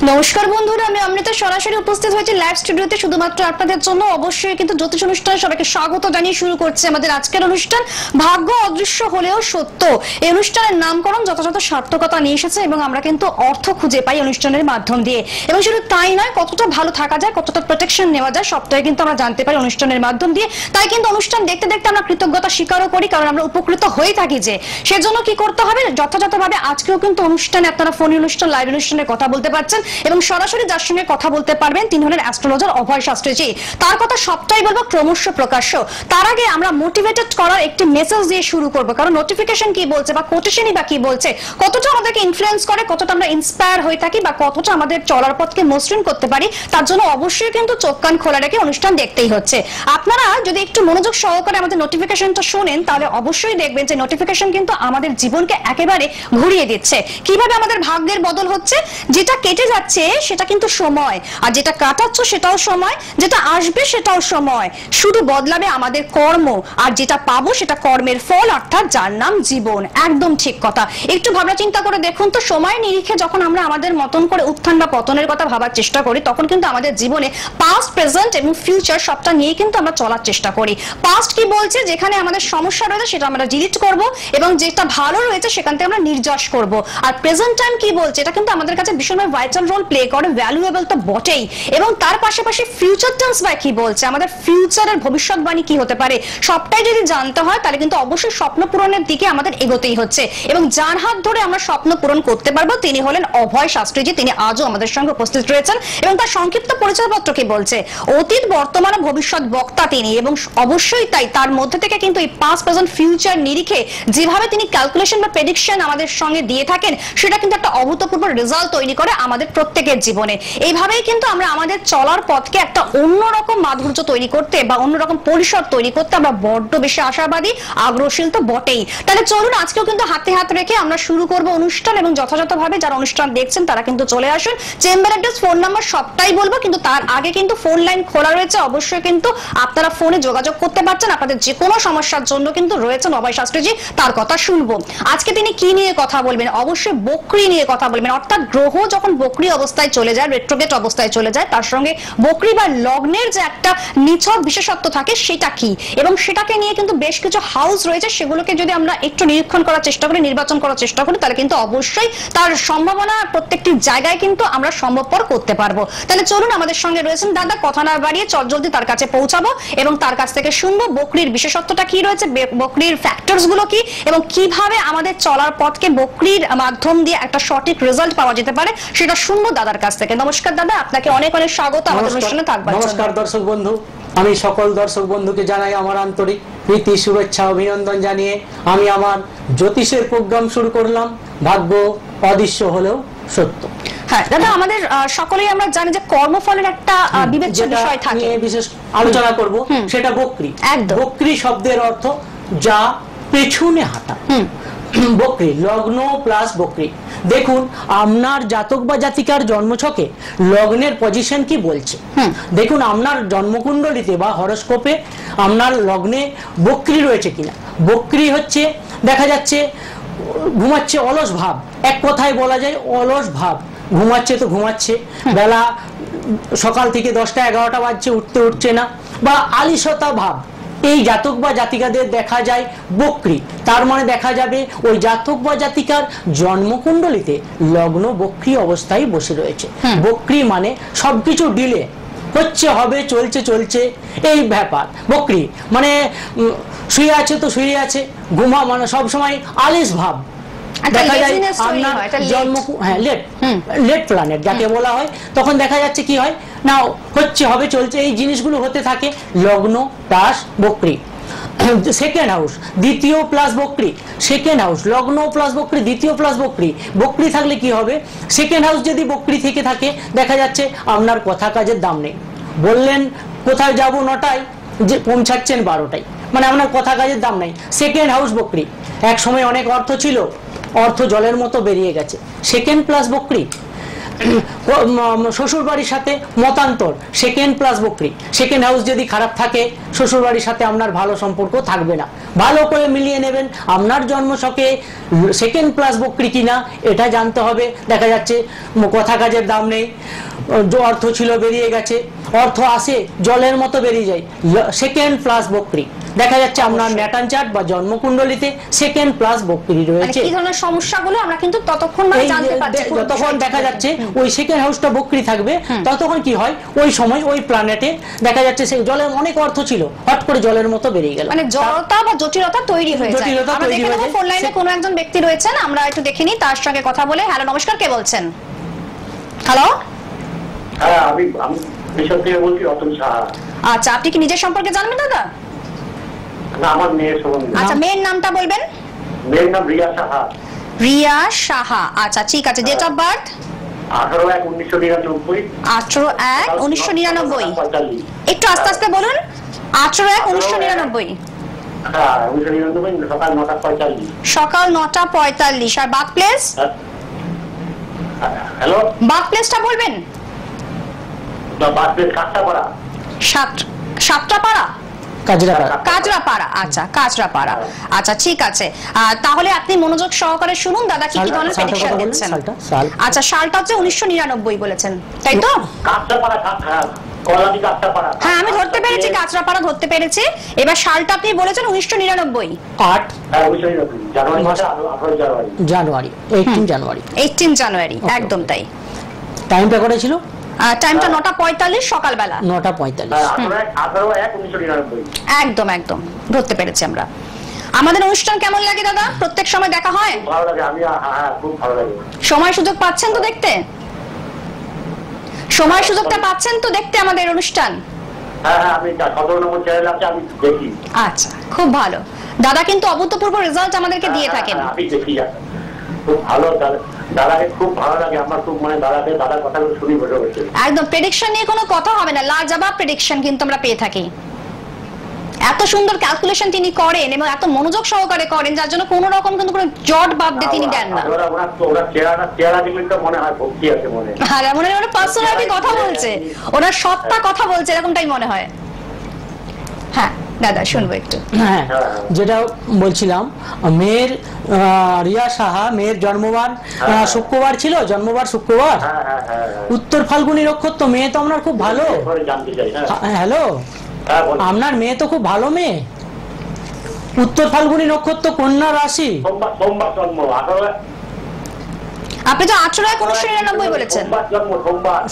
নমস্কার বন্ধুরা, আমি অমৃতা সরাসরি উপস্থিত হয়েছি লাইভ স্টুডিওতে শুধুমাত্র আপনাদের জন্য। অবশ্যই কিন্তু জ্যোতিষ অনুষ্ঠানে সবাইকে স্বাগত জানিয়ে শুরু করছে আমাদের আজকের অনুষ্ঠান ভাগ্য অদৃশ্য হলেও সত্য। এই অনুষ্ঠানের নামকরণ যথাযথ সার্থকতা নিয়ে এসেছে এবং আমরা কিন্তু অর্থ খুঁজে পাই অনুষ্ঠানের মাধ্যম দিয়ে। এবং শুধু তাই নয়, কতটা ভালো থাকা যায়, কতটা প্রোটেকশন নেওয়া যায় সবটাই কিন্তু আমরা জানতে পারি অনুষ্ঠানের মাধ্যম দিয়ে। তাই কিন্তু অনুষ্ঠান দেখতে দেখতে আমরা কৃতজ্ঞতা স্বীকারও করি, কারণ আমরা উপকৃত হয়ে থাকি। যে সেজন্য কি করতে হবে, যথাযথভাবে আজকেও কিন্তু অনুষ্ঠানে আপনারা ফোন অনুষ্ঠান, লাইভ অনুষ্ঠানে কথা বলতে পারছেন এবং সরাসরি যার সঙ্গে কথা বলতে পারবেন তিনি হলেন অ্যাস্ট্রোলজার অভয় শাস্ত্রীজি। তার কথা সবটাই বলবো ক্রমশ প্রকাশ্য। তার আগে আমরা মোটিভেটেড করার একটি মেসেজ দিয়ে শুরু করব, কারণ নোটিফিকেশন কি বলছে বা কোটেশনই বা কি বলছে, কতটা আমাদেরকে ইনফ্লুয়েন্স করে, কতটা আমরা ইন্সপায়ার হয়ে থাকি বা কতটা আমাদের চলার পথকে মসৃণ করতে পারি, তার জন্য অবশ্যই কিন্তু চোখ কান খোলা রেখে অনুষ্ঠান দেখতেই হচ্ছে। আপনারা যদি একটু মনোযোগ সহকারে আমাদের নোটিফিকেশনটা শোনেন তাহলে অবশ্যই দেখবেন যে নোটিফিকেশন কিন্তু আমাদের জীবনকে একেবারে ঘুরিয়ে দিচ্ছে। কিভাবে আমাদের ভাগ্যের বদল হচ্ছে, যেটা কেটে যাচ্ছে সেটা কিন্তু সময়, আর যেটা কাটাচ্ছ সেটাও সময়, যেটা আসবে সেটাও সময়। শুধু বদলাবে আমাদের কর্ম, আর যেটা পাবো সেটা কর্মের ফল, অর্থাৎ যার নাম জীবন। একদম ঠিক কথা। একটু ভাবনা চিন্তা করে দেখুন তো, সময় নিরিখে যখন আমরা আমাদের মতন করে উত্থান বা পতনের কথা ভাবার চেষ্টা করি, তখন কিন্তু আমাদের জীবনে পাস্ট, প্রেজেন্ট এবং ফিউচার সবটা নিয়ে কিন্তু আমরা চলার চেষ্টা করি। পাস্ট কি বলছে, যেখানে আমাদের সমস্যা রয়েছে সেটা আমরা ডিলিট করব এবং যেটা ভালো রয়েছে সেখান থেকে আমরা নির্যাস করব। আর প্রেজেন্ট টাইম কি বলছে, এটা কিন্তু আমাদের কাছে ভীষণভাবে ভাইটাল রোল প্লে করে, ভ্যালুয়েবল তো বটেই। এবং তার পাশাপাশি ফিউচার টার্মস বা কি বলছে, আমাদের ফিউচারের ভবিষ্যৎবাণী কি হতে পারে, সবটাই যদি জানতে হয় তাহলে কিন্তু অবশ্যই স্বপ্ন পূরণের দিকে আমাদের এগোতেই হচ্ছে। এবং যার হাত ধরে আমরা স্বপ্ন পূরণ করতে পারবো তিনি হলেন অভয় শাস্ত্রীজি। তিনি আজও আমাদের সঙ্গে উপস্থিত রয়েছেন এবং তার সংক্ষিপ্ত পরিচয়পত্র কি বলছে, অতীত, বর্তমান ও ভবিষ্যৎ বক্তা তিনি। এবং অবশ্যই তাই তার মধ্যে থেকে কিন্তু এই পাস্ট, প্রেজেন্ট, ফিউচার নিরিখে যেভাবে তিনি ক্যালকুলেশন বা প্রেডিকশন আমাদের সঙ্গে দিয়ে থাকেন, সেটা কিন্তু একটা অভূতপূর্ব রেজাল্ট তৈরি করে আমাদের প্রত্যেকের জীবনে। এইভাবেই কিন্তু আমরা আমাদের চলার পথকে একটা অন্যরকম মাধুর্য তৈরি করতে বা অন্যরকম পরিসর তৈরি করতে আমরা বড্ড বেশি আশাবাদী, আগ্রহশীল তো বটেই। তাহলে চলুন আজকেও কিন্তু হাতে হাত রেখে আমরা শুরু করব অনুষ্ঠান। এবং যথাযথভাবে যারা অনুষ্ঠান দেখছেন তারা কিন্তু চলে আসুন। চেম্বার অ্যাড্রেস, ফোন নাম্বার সবটাই বলবো, কিন্তু তার আগে কিন্তু ফোন লাইন খোলা রয়েছে। অবশ্যই কিন্তু আপনারা ফোনে যোগাযোগ করতে পারছেন, আপনাদের যে কোনো সমস্যার জন্য কিন্তু রয়েছেন অভয় শাস্ত্রীজি, তার কথা শুনবো। আজকে তিনি কি নিয়ে কথা বলবেন, অবশ্যই বকরি নিয়ে কথা বলবেন। অর্থাৎ গ্রহ যখন বকরি অবস্থায় চলে যায়, রেট্রোগেট অবস্থায় চলে যায়, তার সঙ্গে বকরি বা লগ্নের যে একটা নিছক বিশেষত্ব থাকে সেটা কি, এবং সেটাকে নিয়ে কিন্তু বেশ কিছু হাউস রয়েছে, সেগুলোকে যদি আমরা একটু নিরীক্ষণ করার চেষ্টা করি, নির্বাচন করার চেষ্টা করি, তাহলে কিন্তু অবশ্যই তার সম্ভাবনা প্রত্যেকটি জায়গায় কিন্তু আমরা সম্ভবপর করতে পারবো। তাহলে চলুন, আমাদের সঙ্গে রয়েছেন দাদা, কথা না বাড়িয়ে চটজলদি তার কাছে পৌঁছাবো এবং তার কাছ থেকে শুনবো বকরির বিশেষত্বটা কি রয়েছে, বকরির ফ্যাক্টরস গুলো কি, এবং কিভাবে আমাদের চলার পথকে বকরির মাধ্যম দিয়ে একটা সঠিক রেজাল্ট পাওয়া যেতে পারে, সেটা শুনবো দাদার কাছ থেকে। নমস্কার দাদা, আপনাকে অনেক অনেক স্বাগত আমাদের অনুষ্ঠানে থাকবার জন্য। নমস্কার দর্শক বন্ধু, আমি সকল দর্শক বন্ধুকে জানাই আমার আন্তরিক প্রীতি, শুভেচ্ছা, অভিনন্দন জানিয়ে আমি আমার জ্যোতিষের প্রোগ্রাম শুরু করলাম, ভাগ্য অদৃশ্য হলেও সত্য। হ্যাঁ দাদা, আমাদের সকলেই আমরা জানি যে কর্মফলের একটা বিবেচ্য বিষয় থাকে, বিশেষ আলোচনা করব, সেটা বকরি। বকরি শব্দের অর্থ যা পেছনে হাঁটা। বকরি, লগ্ন প্লাস বকরি। দেখুন আপনার জাতক বা জাতিকার জন্মছকে লগ্নের পজিশন কি বলছে। দেখুন আপনার জন্মকুণ্ডলিতে বা হরোস্কোপে আপনার লগ্নে বকরি রয়েছে কিনা। বকরি হচ্ছে, দেখা যাচ্ছে ঘুমাচ্ছে, অলস ভাব, এক কথায় বলা যায় অলস ভাব। ঘুমাচ্ছে তো ঘুমাচ্ছে, বেলা সকাল থেকে 10টা 11টা বাজছে, উঠছে না, বা আলিশতা ভাব, এই জাতক বা জাতিকাদের দেখা যায় বকরি। তার মানে দেখা যাবে ওই জাতক বা জাতিকার জন্মকুণ্ডলিতে লগ্ন বকরি অবস্থায় বসে রয়েছে। বকরি মানে সবকিছু ডিলে হচ্ছে, হবে, চলছে এই ব্যাপার। বকরি মানে শুয়ে আছে তো শুয়ে আছে, ঘুমা মানে সবসময় আলিস ভাব দেখা যায়। আপনার জন্ম লেট প্ল্যানেট যাকে বলা হয়, তখন দেখা যাচ্ছে কি হয় না, হচ্ছে, হবে, চলছে, এই জিনিসগুলো হতে থাকে। লগ্ন প্লাস বকরি। সেকেন্ড হাউস, দ্বিতীয় প্লাস বকরি, সেকেন্ড হাউস, লগ্ন প্লাস বকরি, দ্বিতীয় প্লাস বকরি। বকরি থাকলে কি হবে, সেকেন্ড হাউস যদি বকরি থেকে থাকে, দেখা যাচ্ছে আপনার কথা কাজের দাম নেই। বললেন কোথায় যাব 9টায়, যে পৌঁছাচ্ছেন 12টায়, মানে আপনার কথা কাজের দাম নাই। সেকেন্ড হাউস বকরি, এক সময় অনেক অর্থ ছিল, অর্থ জলের মতো বেরিয়ে গেছে। সেকেন্ড প্লাস বকরি। শ্বশুর বাড়ির সাথে মতান্তর, সেকেন্ড প্লাস বকরি। সেকেন্ড হাউস যদি খারাপ থাকে শ্বশুর বাড়ির সাথে আপনার ভালো সম্পর্ক থাকবে না। ভালো করে মিলিয়ে নেবেন আপনার জন্মছকে সেকেন্ড প্লাস বকরি কিনা এটা জানতে হবে। দেখা যাচ্ছে কথা কাজের দাম নেই, অর্থ ছিল বেরিয়ে গেছে, অর্থ আসে জলের মতো বেরিয়ে যায়, সেকেন্ড প্লাস বকরি। দেখা যাচ্ছে আপনার ন্যাটান চার্ট বা জন্মকুণ্ডলিতে সেকেন্ড প্লাস বকরি রয়েছে। এই ধরনের সমস্যাগুলো আমরা কিন্তু ততক্ষণ জানতে পারছি, যতক্ষণ দেখা যাচ্ছে ওই সেকেন্ড হাউসটা বকরি থাকবে ততক্ষণ কি হয়, ওই সময় ওই প্ল্যানেটে দেখা যাচ্ছে সেই জলের অনেক অর্থ ছিল, হট করে জলের মতো বেরিয়ে গেল, মানে জড়তা বা জটিলতা তৈরি হয়ে যায়। আমরা দেখে নেব ফোন লাইনে কোনো একজন ব্যক্তি রয়েছেন, আমরা একটু দেখে নিই তার সঙ্গে কথা বলে। হ্যালো, নমস্কার, কে বলছেন? হ্যালো, হ্যাঁ, আমি মিশন থেকে বলছি, রতন সাহা। আচ্ছা, আপনি কি নিজের সম্পর্কে জানবেন দাদা? না, আমার মেয়ের সম্বন্ধে। আচ্ছা, মেয়ের নামটা বলবেন? মেয়ের নাম রিয়া সাহা। রিয়া সাহা, আচ্ছা ঠিক আছে। Date of birth? 18/1/1999। 18/1/1999। একটু আস্তে আস্তে বলুন। 18/1/1999। হ্যাঁ, 1999 সকাল 9:45। সকাল 9:45। আর বার্থ প্লেস? হ্যালো, বার্থ প্লেসটা বলবেন? Birth place Kanchrapara. সাতটাপাড়া? কাজরাপাড়া। আচ্ছা, কাজরাপাড়া। আচ্ছা ঠিক আছে। তাহলে আপনি মনোযোগ সহকারে শুনুন দাদা কি কি ধরনের প্রেডিকশন দিচ্ছেন। আচ্ছা, সালটা হচ্ছে 1999 বলেছেন, তাই তো? কাঁচরাপাড়া, হ্যাঁ, আমি ধরতে পেরেছি, কাজরাপাড়া ধরতে পেরেছি। এবার সালটা আপনি বলেছেন 1999। 18 জানুয়ারি, একদম তাই। টাইমটা করেছিল? টাইমটা 9:45 সকালবেলা। 9:45। একদম একদম ধরতে পেরেছি আমরা। আমাদের অনুষ্ঠান কেমন লাগে দাদা? প্রত্যেক সময় দেখা হয়? ভালো লাগে, আমি খুব ভালো লাগে। সময় সুযোগ পাচ্ছেন তো দেখতে? সময় সুযোগটা পাচ্ছেন তো দেখতে আমাদের অনুষ্ঠান? হ্যাঁ, আমি 17 নম্বর চ্যানেল আছে, আমি দেখি। আচ্ছা, খুব ভালো। দাদা কিন্তু অভূতপূর্ব রেজাল্ট আমাদেরকে দিয়ে থাকেন। আমি দেখি, খুব ভালো। দাদাকে খুব ভালো লাগে আমার, খুব মানে দাদার কথাগুলো শুনি বসে বসে। একদম প্রেডিকশন নিয়ে কোনো কথা হবে না, লাজবাব প্রেডিকশন কিন্তু আমরা পেয়ে থাকি। এত সুন্দর ক্যালকুলেশন তিনি করেন এবং এত মনোযোগ সহকারে করেন, যার জন্য কোনো রকম কিন্তু কোনো জট বাদ দিয়ে তিনি দেন না। ওরা চেহারা দেখলে তো মনে হয় ভক্তি আছে মনে। আর মনে হয় ওরা পার্সোনালিটি কথা বলছে, ওরা সত্তা কথা বলছে, এরকমটাই মনে হয়। হ্যাঁ দাদা, শুনবো একটু। হ্যাঁ, যেটা বলছিলাম, মেয়ের রিয়া সাহা, মেয়ের জন্মবার শুক্রবার ছিল, জন্মবার শুক্রবার, উত্তর ফাল্গুনী নক্ষত্র। মেয়ে তো আপনার খুব ভালো। হ্যালো, আপনার মেয়ে তো খুব ভালো মেয়ে। উত্তর ফাল্গুনী নক্ষত্র, কন্যা রাশি। আপনি তো 18/1/1999 বলেছেন।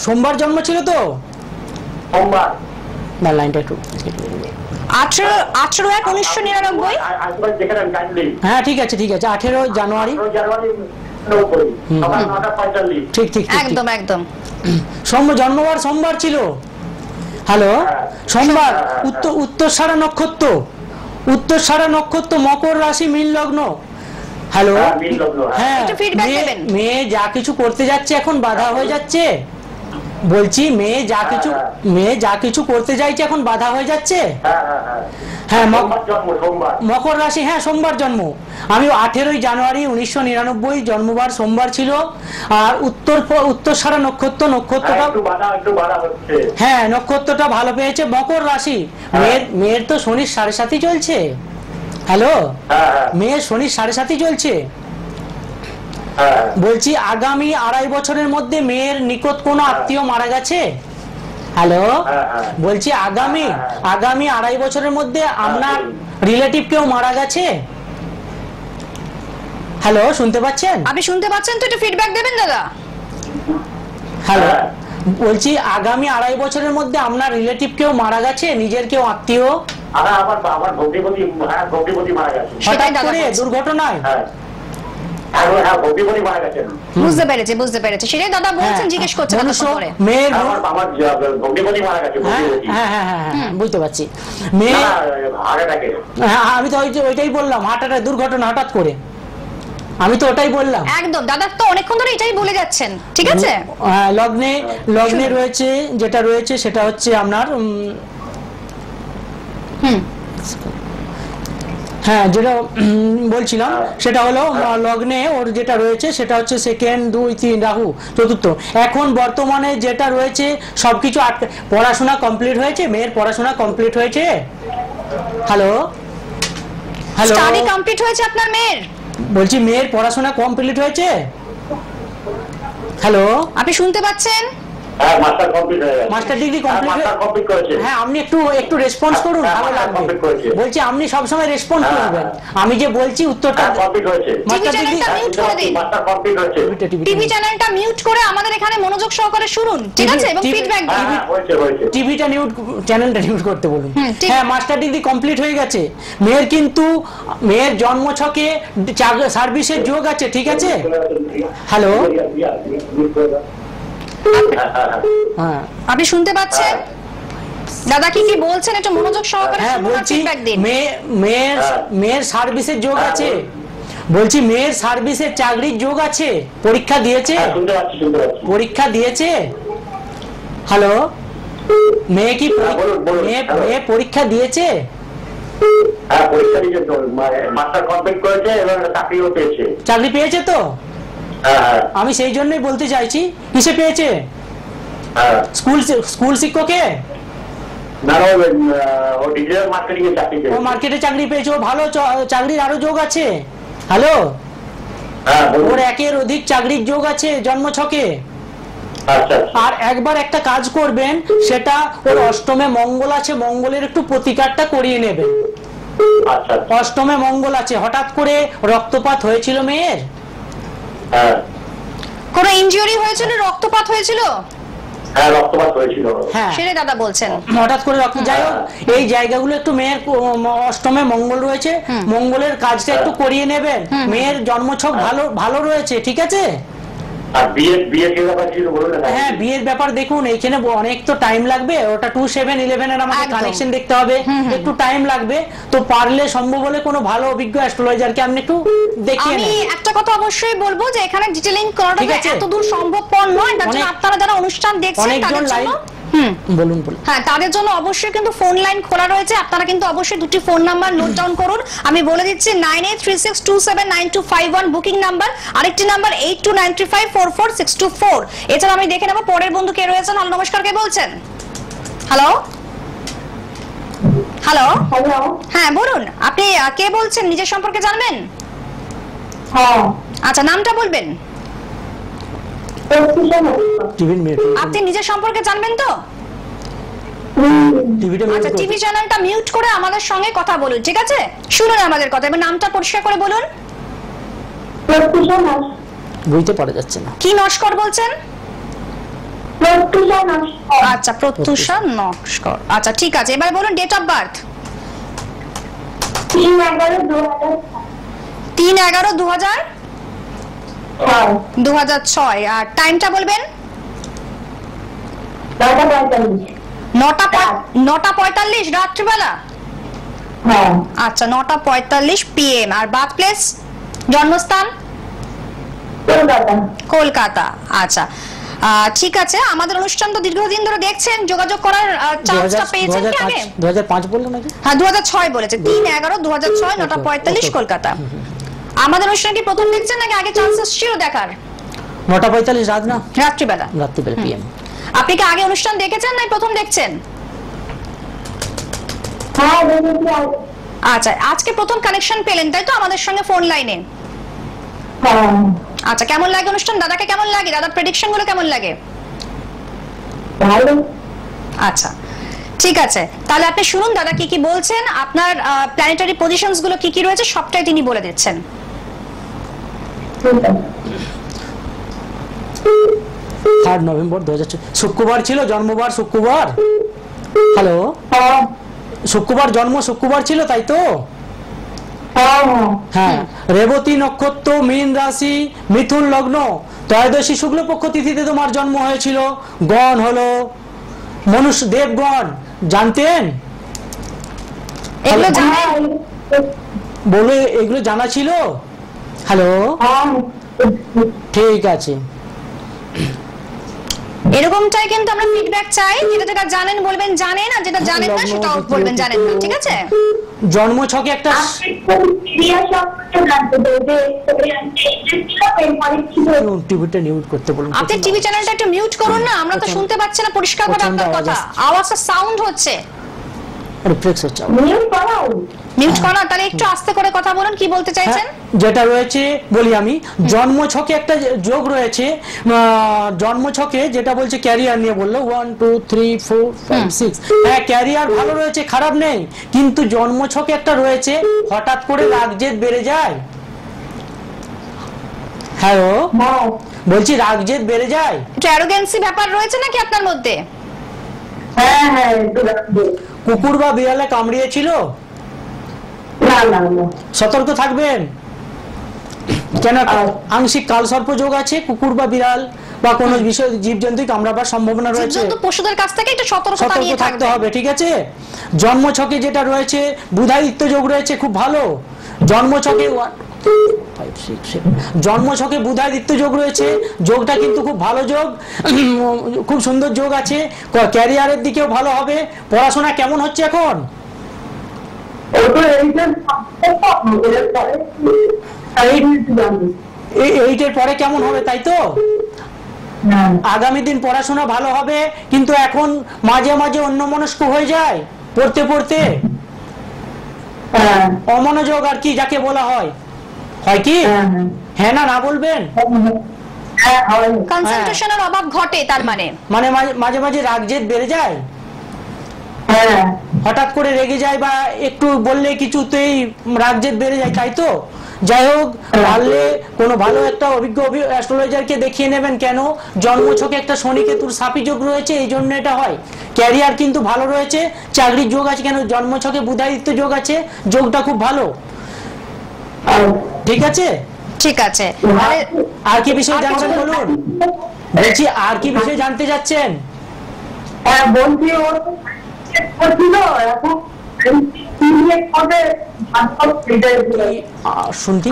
সোমবার জন্ম ছিল তো? সোমবার না, লাইনটা একটু 18/1/1999। হ্যাঁ ঠিক আছে, ঠিক আছে। 18 জানুয়ারি। ঠিক ঠিক একদম একদম। জন্মবার সোমবার ছিল। হ্যালো, সোমবার, উত্তরসারা নক্ষত্র, উত্তরসারা নক্ষত্র, মকর রাশি, মীন লগ্ন। হ্যালো, হ্যাঁ, মেয়ে যা কিছু করতে যাচ্ছে এখন বাধা হয়ে যাচ্ছে। বলছি মেয়ে যা কিছু করতে যাইছে এখন বাধা হয়ে যাচ্ছে। হ্যাঁ, মকর রাশি। হ্যাঁ, সোমবার জন্ম। আমি 18 জানুয়ারি 1999 জন্মবার, সোমবার ছিল। আর উত্তরসারা নক্ষত্রটা হ্যাঁ, নক্ষত্রটা ভালো পেয়েছে, মকর রাশি। মেয়ের তো শনির 7.5 চলছে। হ্যালো, মেয়ের শনির 7.5 চলছে। বলছি আগামী 2.5 বছরের মধ্যে মেয়ের নিকট কোনো আত্মীয় মারা গেছে। হ্যালো, বলছি আগামী 2.5 বছরের মধ্যে আপনার রিলেটিভ কেউ মারা গেছে। হ্যালো, শুনতে পাচ্ছেন? আপনি শুনতে পাচ্ছেন তো? একটু ফিডব্যাক দেবেন দাদা। হ্যালো, বলছি আগামী 2.5 বছরের মধ্যে আপনার রিলেটিভ কেউ মারা গেছে, নিজের কেউ আত্মীয়? আমার ভগ্নিপতি মারা গেছে হঠাৎ করে দুর্ঘটনায়। বুঝতে পেরেছি সেটাই দাদা বলছেন, জিজ্ঞেস করছেন। মেয়ের বুঝতে পারছি। মেয়ে, আমি তো ওইটাই বললাম, হার্ট অ্যাটাক, দুর্ঘটনা হঠাৎ করে। আমি তো ওটাই বললাম। একদম দাদা তো অনেকক্ষণ ধরে এটাই বলে যাচ্ছেন। ঠিক আছে, লগ্নে রয়েছে, যেটা রয়েছে সেটা হচ্ছে আপনার হ্যাঁ, যেটা বলছিলাম সেটা হলো লগ্নে ওর যেটা রয়েছে সেটা হচ্ছে সেকেন্ড 2 3 রাহু চতুর্থ। এখন বর্তমানে যেটা রয়েছে সবকিছু পড়াশোনা কমপ্লিট হয়েছে, মেয়ের পড়াশোনা কমপ্লিট হয়েছে। হ্যালো হ্যালো, স্টাডি কমপ্লিট হয়েছে আপনার মেয়ের? বলছি মেয়ের পড়াশোনা কমপ্লিট হয়েছে। হ্যালো, আপনি শুনতে পাচ্ছেন? হ্যাঁ, মাস্টার কমপ্লিট হয়ে গেছে। মাস্টার ডিগ্রি মাস্টার কমপ্লিট করেছে। হ্যাঁ, আপনি একটু রেসপন্স করুন, হ্যাঁ, ভালো মাস্টার লাগবে। কমপ্লিট করেছে। বলছি আপনি সব সময় রেসপন্স হ্যাঁ, করবেন, হ্যাঁ। আমি যে বলছি উত্তরটা। হ্যাঁ, কমপ্লিট হয়েছে। মাস্টার টিভি ডিগ্রি চ্যানেলটা মিউট করে দিন। মাস্টার কমপ্লিট হয়েছে। টিভি চ্যানেলটা মিউট করে আমাদের এখানে মনোযোগ সহকারে শুনুন, ঠিক আছে? এবং ফিডব্যাক দিন। হ্যাঁ, হয়েছে হয়েছে। টিভিটা মিউট, চ্যানেলটা মিউট করতে বলুন। ঠিক। হ্যাঁ, মাস্টার ডিগ্রি কমপ্লিট হয়ে গেছে মেয়ের, কিন্তু মেয়ের জন্মছকে সার্ভিসের যোগ আছে, ঠিক আছে? হ্যালো, হ্যাঁ আপনি শুনতে পাচ্ছেন দাদা কি কি বলছেন? একটু মনোযোগ সহকারে হ্যাঁ, শুনুন আর বলছি ফিডব্যাক দিন। মেয়ের সার্ভিসের যোগ আছে, বলছি মেয়ের সার্ভিসের চাকরির যোগ আছে, পরীক্ষা দিয়েছে, শুনতে পাচ্ছি শুনতে পাচ্ছি। পরীক্ষা দিয়েছে। হ্যালো, মেয়ে কি বলুন। মেয়ে পরীক্ষা দিয়েছে? হ্যাঁ, পরীক্ষা দিয়েছে তো, মাস্টার কমপ্লিট করেছে এবং চাকরিও পেয়েছে। চাকরি পেয়েছে তো? হ্যাঁ হ্যাঁ আমি সেই জন্যই বলতে চাইছি, কিসে পেয়েছে? হ্যাঁ। স্কুল শিক্ষকে? না, ও ডিজিটাল মার্কেটিং এ চাকরি ও পেয়েছে। মার্কেটে চাকরি পেয়েছে, ও ভালো চাকরির আরো যোগ আছে। হ্যালো, হ্যাঁ, বলুন। ওর একের অধিক চাকরির যোগ আছে জন্মছকে। আচ্ছা আর একবার একটা কাজ করবেন, সেটা ওর অষ্টমে মঙ্গল আছে, মঙ্গলের একটু প্রতিকারটা করিয়ে নেবেন। আচ্ছা। অষ্টমে মঙ্গল আছে, হঠাৎ করে রক্তপাত হয়েছিল মেয়ের? হ্যাঁ কোনো ইনজুরি হয়েছিল, রক্তপাত হয়েছিল? হ্যাঁ, রক্তপাত হয়েছিল। হ্যাঁ, সেটাই দাদা বলছেন। হঠাৎ করে রক্ত, যাই হোক এই জায়গাগুলো একটু মেয়ের অষ্টমে মঙ্গল রয়েছে, মঙ্গলের কাজটা একটু করিয়ে নেবেন। মেয়ের জন্মছক ভালো রয়েছে, ঠিক আছে? আর বিয়ে কি ব্যাপার ছিল বলুন না। হ্যাঁ, বিয়ের ব্যাপার দেখুন, এইখানে অনেক তো টাইম লাগবে, ওটা 2-7-11 এর আমাকে একদম। কানেকশন দেখতে হবে, একটু টাইম লাগবে। তো পারলে সম্ভব হলে কোনো ভালো অভিজ্ঞ অ্যাস্ট্রোলজারকে আপনি একটু দেখিয়ে আমি নেন। একটা কথা অবশ্যই বলবো যে এখানে ডিটেইলিং করাটা ঠিক আছে। এতদূর সম্ভবপর নয়, তার জন্য আপনারা যারা অনুষ্ঠান দেখছেন অনেকজন তাদের জন্য বলুন। হ্যাঁ, তাদের জন্য অবশ্যই কিন্তু ফোন লাইন খোলা রয়েছে। আপনারা কিন্তু অবশ্যই দুটি ফোন নাম্বার নোট ডাউন করুন। আমি বলে দিচ্ছি 9836279251 বুকিং নাম্বার, আরেকটি নাম্বার 8293544624। এছাড়া আমি দেখে নেব পরের বন্ধু কে রয়েছেন। হ্যালো, নমস্কার, কে বলছেন? Hello hello hello. হ্যাঁ বলুন, আপনি কে বলছেন? নিজের সম্পর্কে জানবেন? হ্যাঁ, আচ্ছা, নামটা বলবেন। আপনি নিজের সম্পর্কে জানবেন তো? আচ্ছা, টিভি চ্যানেলটা মিউট করে আমাদের সঙ্গে কথা বলুন, ঠিক আছে? শুনুন আমাদের কথা, এবার নামটা পরিষ্কার করে বলুন। বুঝতে পারা যাচ্ছে না। কি নস্কর বলছেন? আচ্ছা, প্রত্যুষা নস্কর। আচ্ছা, ঠিক আছে, এবার বলুন ডেট অফ বার্থ। 3/11/2006। আর টাইমটা বলবেন। 9:45 রাত্রিবেলা। আচ্ছা, 9:45 PM। আর বার্থ প্লেস, জন্মস্থান? কলকাতা। আচ্ছা, ঠিক আছে। আমাদের অনুষ্ঠান তো দীর্ঘদিন ধরে দেখছেন, যোগাযোগ করার চান্সটা পেয়েছেন কি আগে? 2005 বললেন নাকি? হ্যাঁ, 2006 বলেছে। 3/11/2006, 9:45 কলকাতা। আমাদের অনুষ্ঠান কি প্রথম দেখছেন নাকি আগে চান্সেস ছিল দেখার? 9:45 রাত না, রাত্রিবেলা। রাত্রিবেলা PM। আপনি কি আগে অনুষ্ঠান দেখেছেন না প্রথম দেখছেন? আচ্ছা, আজকে প্রথম কানেকশন পেলেন তাই তো আমাদের সঙ্গে ফোন লাইনে? আচ্ছা, কেমন লাগে অনুষ্ঠান? দাদাকে কেমন লাগে? দাদার প্রেডিকশন গুলো কেমন লাগে? আচ্ছা, ঠিক আছে, তাহলে আপনি শুনুন দাদা কি কি বলছেন। আপনার প্ল্যানেটারি পজিশনস গুলো কি কি রয়েছে সবটাই তিনি বলে দিচ্ছেন। 3 নভেম্বর 2004 শুক্রবার ছিল জন্মবার, শুক্রবার। হ্যালো, শুক্রবার জন্ম, শুক্রবার ছিল তাই তো? হ্যাঁ, রেবতী নক্ষত্র, মীন রাশি, মিথুন লগ্ন, ত্রয়োদশী শুক্লপক্ষ তিথিতে তোমার জন্ম হয়েছিল। গণ হলো মনুষ্য, দেবগণ। জানতেন? এগুলো জানেন? বলে এগুলো জানা ছিল? হ্যালো, ঠিক আছে। এরকমটাই কিন্তু আমরা ফিডব্যাক চাই, যেটা যেটা জানেন বলবেন জানেন, আর যেটা জানেন না সেটাও বলবেন জানেন না, ঠিক আছে? জন্ম ছকে একটা টিভিটা মিউট করতে বলুন। আপনি টিভি চ্যানেলটা একটু মিউট করুন না, আমরা তো শুনতে পাচ্ছি না পরিষ্কার ভাবে আপনার কথা, আওয়াজটা সাউন্ড হচ্ছে। রিফ্লেক্স হচ্ছে, মিউট করা, তাহলে একটু আস্তে করে কথা বলুন, কি বলতে চাইছেন? যেটা রয়েছে বলি আমি, জন্ম ছকে একটা যোগ রয়েছে, জন্ম ছকে যেটা বলছে ক্যারিয়ার নিয়ে বললো 1 2 3 4 5 6, হ্যাঁ ক্যারিয়ার ভালো রয়েছে, খারাপ নেই, কিন্তু জন্ম ছকে একটা রয়েছে হঠাৎ করে রাগ জেদ বেড়ে যায়। হ্যালো, বলছি রাগ জেদ বেড়ে যায়, একটু অ্যারোগেন্সি ব্যাপার রয়েছে নাকি আপনার মধ্যে? হ্যাঁ হ্যাঁ একটু কুকুর বা বিড়ালে কামড়িয়েছিল? না না না, সতর্ক থাকবেন, কেন আংশিক কালসর্প যোগ আছে, কুকুর বা বিড়াল বা কোনো বিষয় জীবজন্তু কামড়াবার সম্ভাবনা রয়েছে, জীবজন্তু পশুদের কাছ থেকে একটু সতর্কতা নিয়ে থাকতে হবে, ঠিক আছে? জন্ম ছকে যেটা রয়েছে বুধাদিত্য যোগ রয়েছে, খুব ভালো। জন্ম ছকে বুধাদিত্য যোগ রয়েছে, যোগটা কিন্তু খুব ভালো যোগ, খুব সুন্দর যোগ আছে, ক্যারিয়ারের দিকেও ভালো হবে। পড়াশোনা কেমন হচ্ছে এখন? এইটের পরে কেমন হবে, তাই তো? আগামী দিন পড়াশোনা ভালো হবে, কিন্তু এখন মাঝে মাঝে অন্যমনস্ক হয়ে যায় পড়তে পড়তে, অমনোযোগ আর কি যাকে বলা হয়, হয় কি? হ্যাঁ না না বলবেন? কনসেন্ট্রেশনের অভাব ঘটে, তার মানে মাঝে মাঝে রাগ জেদ বেড়ে যায়, হঠাৎ করে রেগে যায় বা একটু বললে কিছুতেই রাগ জেদ বেড়ে যায়, তাই তো? যাই হোক, পারলে কোনো ভালো একটা অভিজ্ঞ অ্যাস্ট্রোলজারকে দেখিয়ে নেবেন। কেন? জন্মছকে একটা শনি কেতুর সাপি যোগ রয়েছে, এই জন্য এটা হয়। ক্যারিয়ার কিন্তু ভালো রয়েছে, চাকরির যোগ আছে, কেন? জন্মছকে বুধাদিত্য যোগ আছে, যোগটা খুব ভালো, ঠিক আছে? ঠিক আছে। আর কি বিষয় জানবেন বলুন, বলছি আর কি বিষয় জানতে যাচ্ছেন? বলছি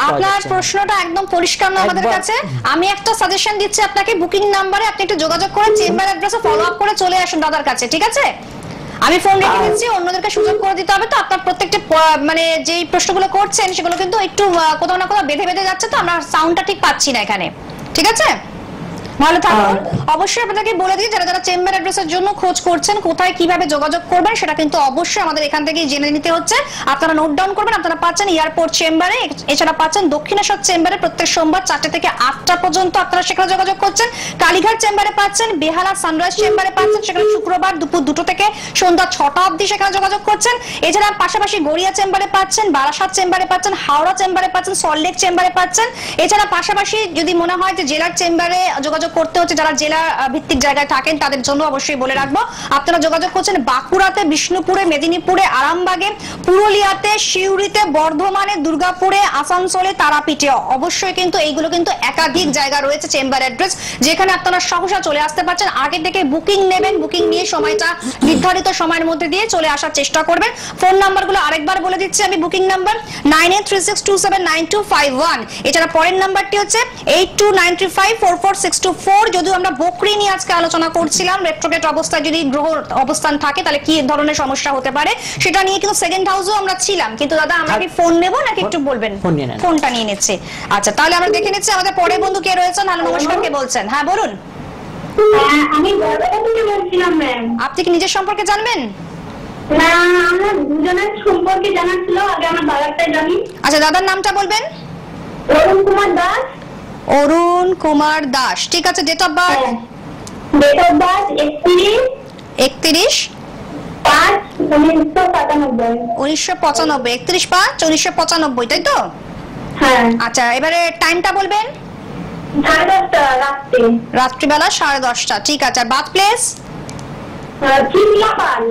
আপনার প্রশ্নটা একদম পরিষ্কার না আমাদের কাছে। আমি একটা সাজেশন দিচ্ছি আপনাকে, বুকিং নাম্বারে আপনি একটু যোগাযোগ করে চেম্বার অ্যাড্রেসে ফলো আপ করে চলে আসুন দাদার কাছে, ঠিক আছে? আমি ফোন রেখে দিচ্ছি, অন্যদেরকে সুযোগ করে দিতে হবে। তো আপনার প্রত্যেকটা মানে যেই প্রশ্নগুলো করছেন সেগুলো কিন্তু একটু কোথাও না কোথাও বেঁধে বেঁধে যাচ্ছে, তো আমরা সাউন্ডটা ঠিক পাচ্ছি না এখানে, ঠিক আছে? ভালো থাকুন। অবশ্যই আপনাদেরকে বলে দিই, যারা যারা চেম্বার অ্যাড্রেসের জন্য খোঁজ করছেন, কোথায় কিভাবে যোগাযোগ করবেন সেটা কিন্তু অবশ্যই আমাদের এখান থেকে জেনে নিতে হচ্ছে। আপনারা নোট ডাউন করবেন। আপনারা পাচ্ছেন এয়ারপোর্ট চেম্বারে, এছাড়া পাচ্ছেন দক্ষিণেশ্বর চেম্বারে প্রত্যেক সোমবার 4টে থেকে 8টা পর্যন্ত আপনারা সেখানে যোগাযোগ করছেন। কালীঘাট চেম্বারে পাচ্ছেন, বেহালা সানরাইজ চেম্বারে পাচ্ছেন, সেখানে শুক্রবার দুপুর 2টো থেকে সন্ধ্যা 6টা অবধি সেখানে যোগাযোগ করছেন। এছাড়া পাশাপাশি গড়িয়া চেম্বারে পাচ্ছেন, বারাসাত চেম্বারে পাচ্ছেন, হাওড়া চেম্বারে পাচ্ছেন, সল্টলেক চেম্বারে পাচ্ছেন। এছাড়া পাশাপাশি যদি মনে হয় যে জেলার চেম্বারে যোগাযোগ করতে হচ্ছে, যারা জেলা ভিত্তিক জায়গায় থাকেন তাদের জন্য অবশ্যই বলে রাখবো, আপনারা যোগাযোগ করছেন বাঁকুড়াতে, বিষ্ণুপুরে, মেদিনীপুরে, আরামবাগে, পুরুলিয়াতে, সিউড়িতে, বর্ধমানে, দুর্গাপুরে, আসানসোলে, তারাপীঠে। অবশ্যই কিন্তু এইগুলো কিন্তু একাধিক জায়গা রয়েছে চেম্বার অ্যাড্রেস, যেখানে আপনারা সহসা চলে আসতে পারছেন। আগে থেকে বুকিং নেবেন, বুকিং নিয়ে সময়টা নির্ধারিত সময়ের মধ্যে দিয়ে চলে আসার চেষ্টা করবেন। ফোন নাম্বারগুলো আরেকবার বলে দিচ্ছি আমি, বুকিং নাম্বার 9836279251। এছাড়া পরের নাম্বারটি হচ্ছে 8293544624। যদিও আমরা বকরি নিয়ে আজকে আলোচনা করছিলাম, রেট্রোগ্রেড অবস্থায় যদি গ্রহ অবস্থান থাকে তাহলে কি ধরনের সমস্যা হতে পারে সেটা নিয়ে কিন্তু সেকেন্ড হাউসেও আমরা ছিলাম। কিন্তু দাদা আমরা কি ফোন নেব নাকি একটু বলবেন? ফোনটা নিয়ে নিচ্ছে। আচ্ছা, তাহলে আমরা দেখে নিচ্ছি আমাদের পরের বন্ধু কে রয়েছেন। হ্যালো, নমস্কার, কে বলছেন? হ্যাঁ বলুন। আমি বরবেটা থেকে বলছিলাম ম্যাম। আপনি কি নিজের সম্পর্কে জানবেন? না, আমরা দুজনের সম্পর্কে জানার ছিল, আগে আমার দাদারটাই জানি। আচ্ছা, দাদার নামটা বলবেন? অরুণ কুমার দাস। অরুণ কুমার দাস, ঠিক আছে। Date of birth? Date of birth 31/5/1995। 31/5/1995, তাই তো? হ্যাঁ। আচ্ছা, এবারে টাইমটা বলবেন? 10:30 রাত্রে। রাত্রিবেলা 10:30, ঠিক আছে। আর বার্থ প্লেস? সিমলাপাল।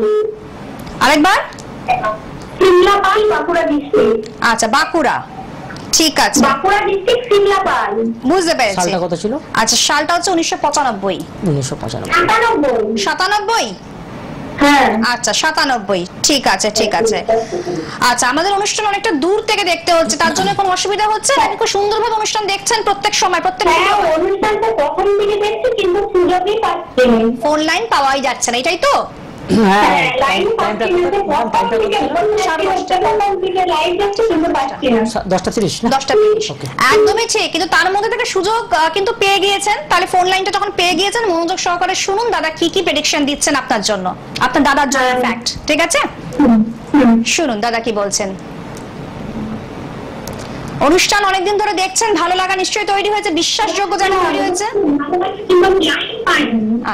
আরেকবার? সিমলাপাল, বাঁকুড়া ডিস্ট্রিক্ট। আচ্ছা, বাঁকুড়া, ঠিক আছে। বাঁকুড়া ডিস্ট্রিক্ট, সিমলাপাল। বুঝতে পেরেছি। সালটা কত ছিল? আচ্ছা, সালটা হচ্ছে 1995। 1995। 97? হ্যাঁ আচ্ছা 97, ঠিক আছে ঠিক আছে। আচ্ছা আমাদের অনুষ্ঠান অনেকটা দূর থেকে দেখতে হচ্ছে, তার জন্য কোনো অসুবিধা হচ্ছে নাকি খুব সুন্দরভাবে অনুষ্ঠান দেখছেন প্রত্যেক সময় প্রত্যেক হ্যাঁ অনুষ্ঠানটা কখন থেকে দেখছি কিন্তু সুযোগই পাচ্ছি না। ফোন লাইন পাওয়াই যাচ্ছে না, এটাই তো? হ্যাঁ লাইন পাচ্ছি না, কখন থেকে কখন থেকে লাইভ যাচ্ছে কিন্তু পাচ্ছি না। 10:30 না? 10:30 একদমই ঠিক, কিন্তু তার মধ্যে থেকে সুযোগ কিন্তু পেয়ে গিয়েছেন। তাহলে ফোন লাইনটা যখন পেয়ে গিয়েছেন মনোযোগ সহকারে শুনুন দাদা কি কি প্রেডিকশন দিচ্ছেন আপনার জন্য, আপনার দাদার জন্য ফ্যাক্ট, ঠিক আছে? শুনুন দাদা কি বলছেন। অনুষ্ঠান অনেকদিন ধরে দেখছেন, ভালো লাগা নিশ্চয়ই তৈরি হয়েছে, বিশ্বাসযোগ্য জায়গা তৈরি হয়েছে।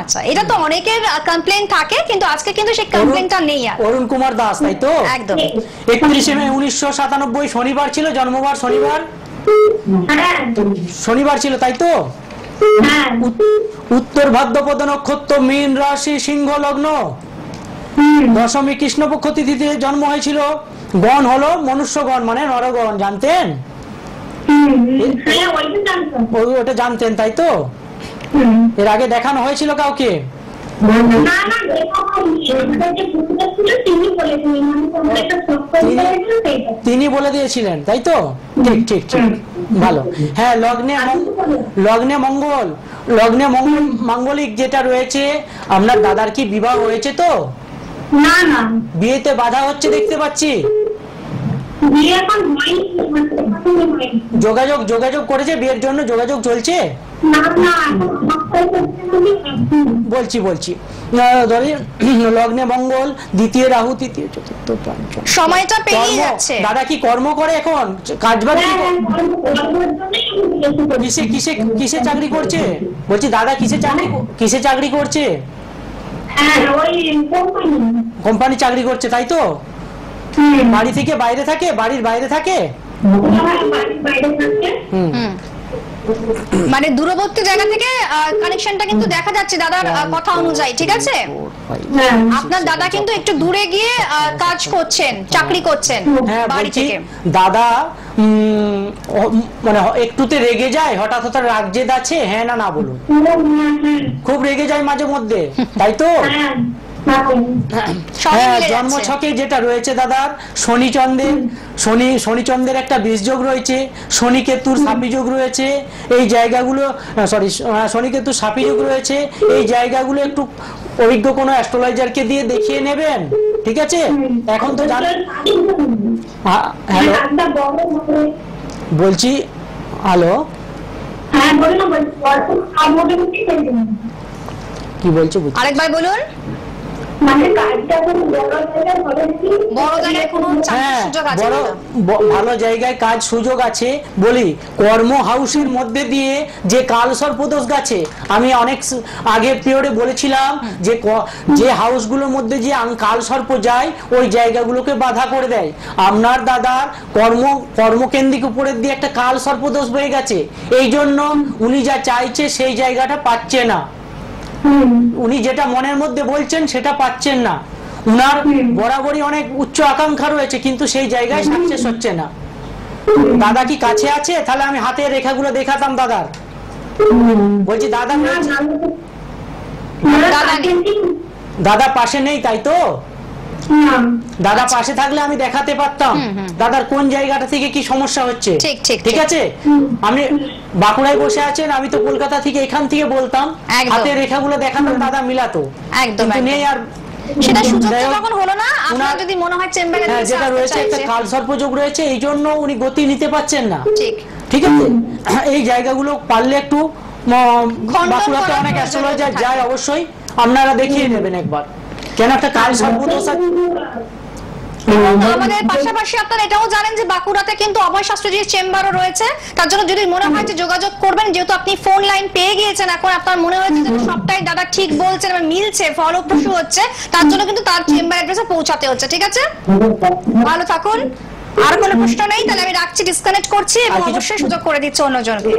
আচ্ছা এটা তো অনেকের কমপ্লেইন থাকে, কিন্তু আজকে কিন্তু সেই কমপ্লেইনটা নেই আর। অরুণ কুমার দাস, তাই তো? একদম 31 মে 1997 শনিবার ছিল, জন্মবার শনিবার, শনিবার ছিল তাই তো? উত্তর ভাদ্রপদ নক্ষত্র, মীন রাশি, সিংহ লগ্ন, দশমী কৃষ্ণপক্ষ তিথিতে জন্ম হয়েছিল। গণ হলো মনুষ্যগণ মানে নরগণ, জানতেন? ওটা জানতেন তাই তো? এর আগে দেখানো হয়েছিল কাউকে? তিনি বলে দিয়েছিলেন তাই তো? ঠিক ঠিক ঠিক, ভালো। হ্যাঁ লগ্নে মাঙ্গলিক যেটা রয়েছে, আপনার দাদার কি বিবাহ হয়েছে তো? না না বিয়েতে বাধা হচ্ছে দেখতে পাচ্ছি। যোগাযোগ করেছে বিয়ের জন্য, যোগাযোগ চলছে? বলছি লগ্নে মঙ্গল, দ্বিতীয় রাহু, তৃতীয় চতুর্থ পঞ্চম, সময়টা পেরিয়ে যাচ্ছে। দাদা কি কর্ম করে এখন? কাজবাজ কিসে চাকরি করছে? বলছি দাদা কিসে চাকরি করছে? কোম্পানি চাকরি করছে তাই তো? বাড়ি থেকে বাইরে থাকে, বাড়ির বাইরে থাকে? মানে দূরবর্তী জায়গা থেকে কানেকশনটা কিন্তু দেখা যাচ্ছে দাদার কথা অনুযায়ী, ঠিক আছে? আপনার দাদা কিন্তু একটু দূরে গিয়ে কাজ করছেন, চাকরি করছেন বাড়ি থেকে। দাদা মানে একটুতে রেগে যায়, হঠাৎ রাগ জেদ আছে? হ্যাঁ না না বলুন। খুব রেগে যায় মাঝে মধ্যে তাই তো? হ্যাঁ জন্মছকে যেটা রয়েছে দাদার, শনিচন্দ্রের একটা বীজযোগ রয়েছে, শনি কেতুর সাপি যোগ রয়েছে, এই জায়গাগুলো শনি কেতুর সাপি যোগ রয়েছে, এই জায়গাগুলো একটু অভিজ্ঞ কোনো অ্যাস্ট্রোলজারকে দিয়ে দেখিয়ে নেবেন, ঠিক আছে? এখন তো জানেন। হ্যালো বলছি, হ্যালো কি বলছো? আরেকবার বলুন। ভালো জায়গায় কাজ সুযোগ আছে বলি। কর্ম হাউসের মধ্যে দিয়ে যে কালসর্পদোষ গেছে, আমি অনেক আগে পিরিয়ডে বলেছিলাম যে হাউসগুলোর মধ্যে যে কালসর্প যায় ওই জায়গাগুলোকে বাধা করে দেয়। আপনার দাদার কর্মকেন্দ্রিক উপরের দিয়ে একটা কালসর্পদোষ হয়ে গেছে, এই জন্য উনি যা চাইছে সেই জায়গাটা পাচ্ছে না। উনি যেটা মনের মধ্যে বলছেন সেটা পাচ্ছেন না। উনার বরাবরই অনেক উচ্চ আকাঙ্ক্ষা রয়েছে, কিন্তু সেই জায়গায় সাকসেস হচ্ছে না। দাদা কি কাছে আছে? তাহলে আমি হাতের রেখাগুলো দেখাতাম দাদার। বলছি দাদা পাশে নেই তাই তো? দাদা পাশে থাকলে আমি দেখাতে পারতাম দাদার কোন জায়গাটা থেকে কি সমস্যা হচ্ছে, ঠিক আছে? আমি বাঁকুড়ায় বসে আছেন, আমি তো কলকাতা থেকে এখান থেকে বলতাম, হাতের রেখাগুলো দেখাতাম, দাদা মিলাতো। একদম নেই আর সেটা সুযোগ যখন হলো না, আপনার যদি মনে হয় চেম্বারে যেটা রয়েছে একটা কালসর্পযোগ রয়েছে, এই জন্য উনি গতি নিতে পারছেন না, ঠিক আছে? এই জায়গাগুলো পারলে একটু, বাঁকুড়াতে অনেক অ্যাস্ট্রোলজার যায়, অবশ্যই আপনারা দেখিয়ে নেবেন একবার, কেন একটা কালসর্পদোষ আছে। আমাদের পাশাপাশি আপনারা এটাও জানেন যে বাঁকুড়াতে কিন্তু অভয় শাস্ত্রীর চেম্বারও রয়েছে, তার জন্য যদি মনে হয় যে যোগাযোগ করবেন, যেহেতু আপনি ফোন লাইন পেয়ে গিয়েছেন, এখন আপনার মনে হয়েছে যে সবটাই দাদা ঠিক বলছেন এবং মিলছে, ফলপ্রসূ হচ্ছে, তার জন্য কিন্তু তার চেম্বার অ্যাড্রেসে পৌঁছাতে হচ্ছে, ঠিক আছে? ভালো থাকুন। আর কোনো প্রশ্ন নেই, তাহলে আমি রাখছি, ডিসকানেক্ট করছি এবং অবশ্যই সুযোগ করে দিচ্ছি অন্যজনকে।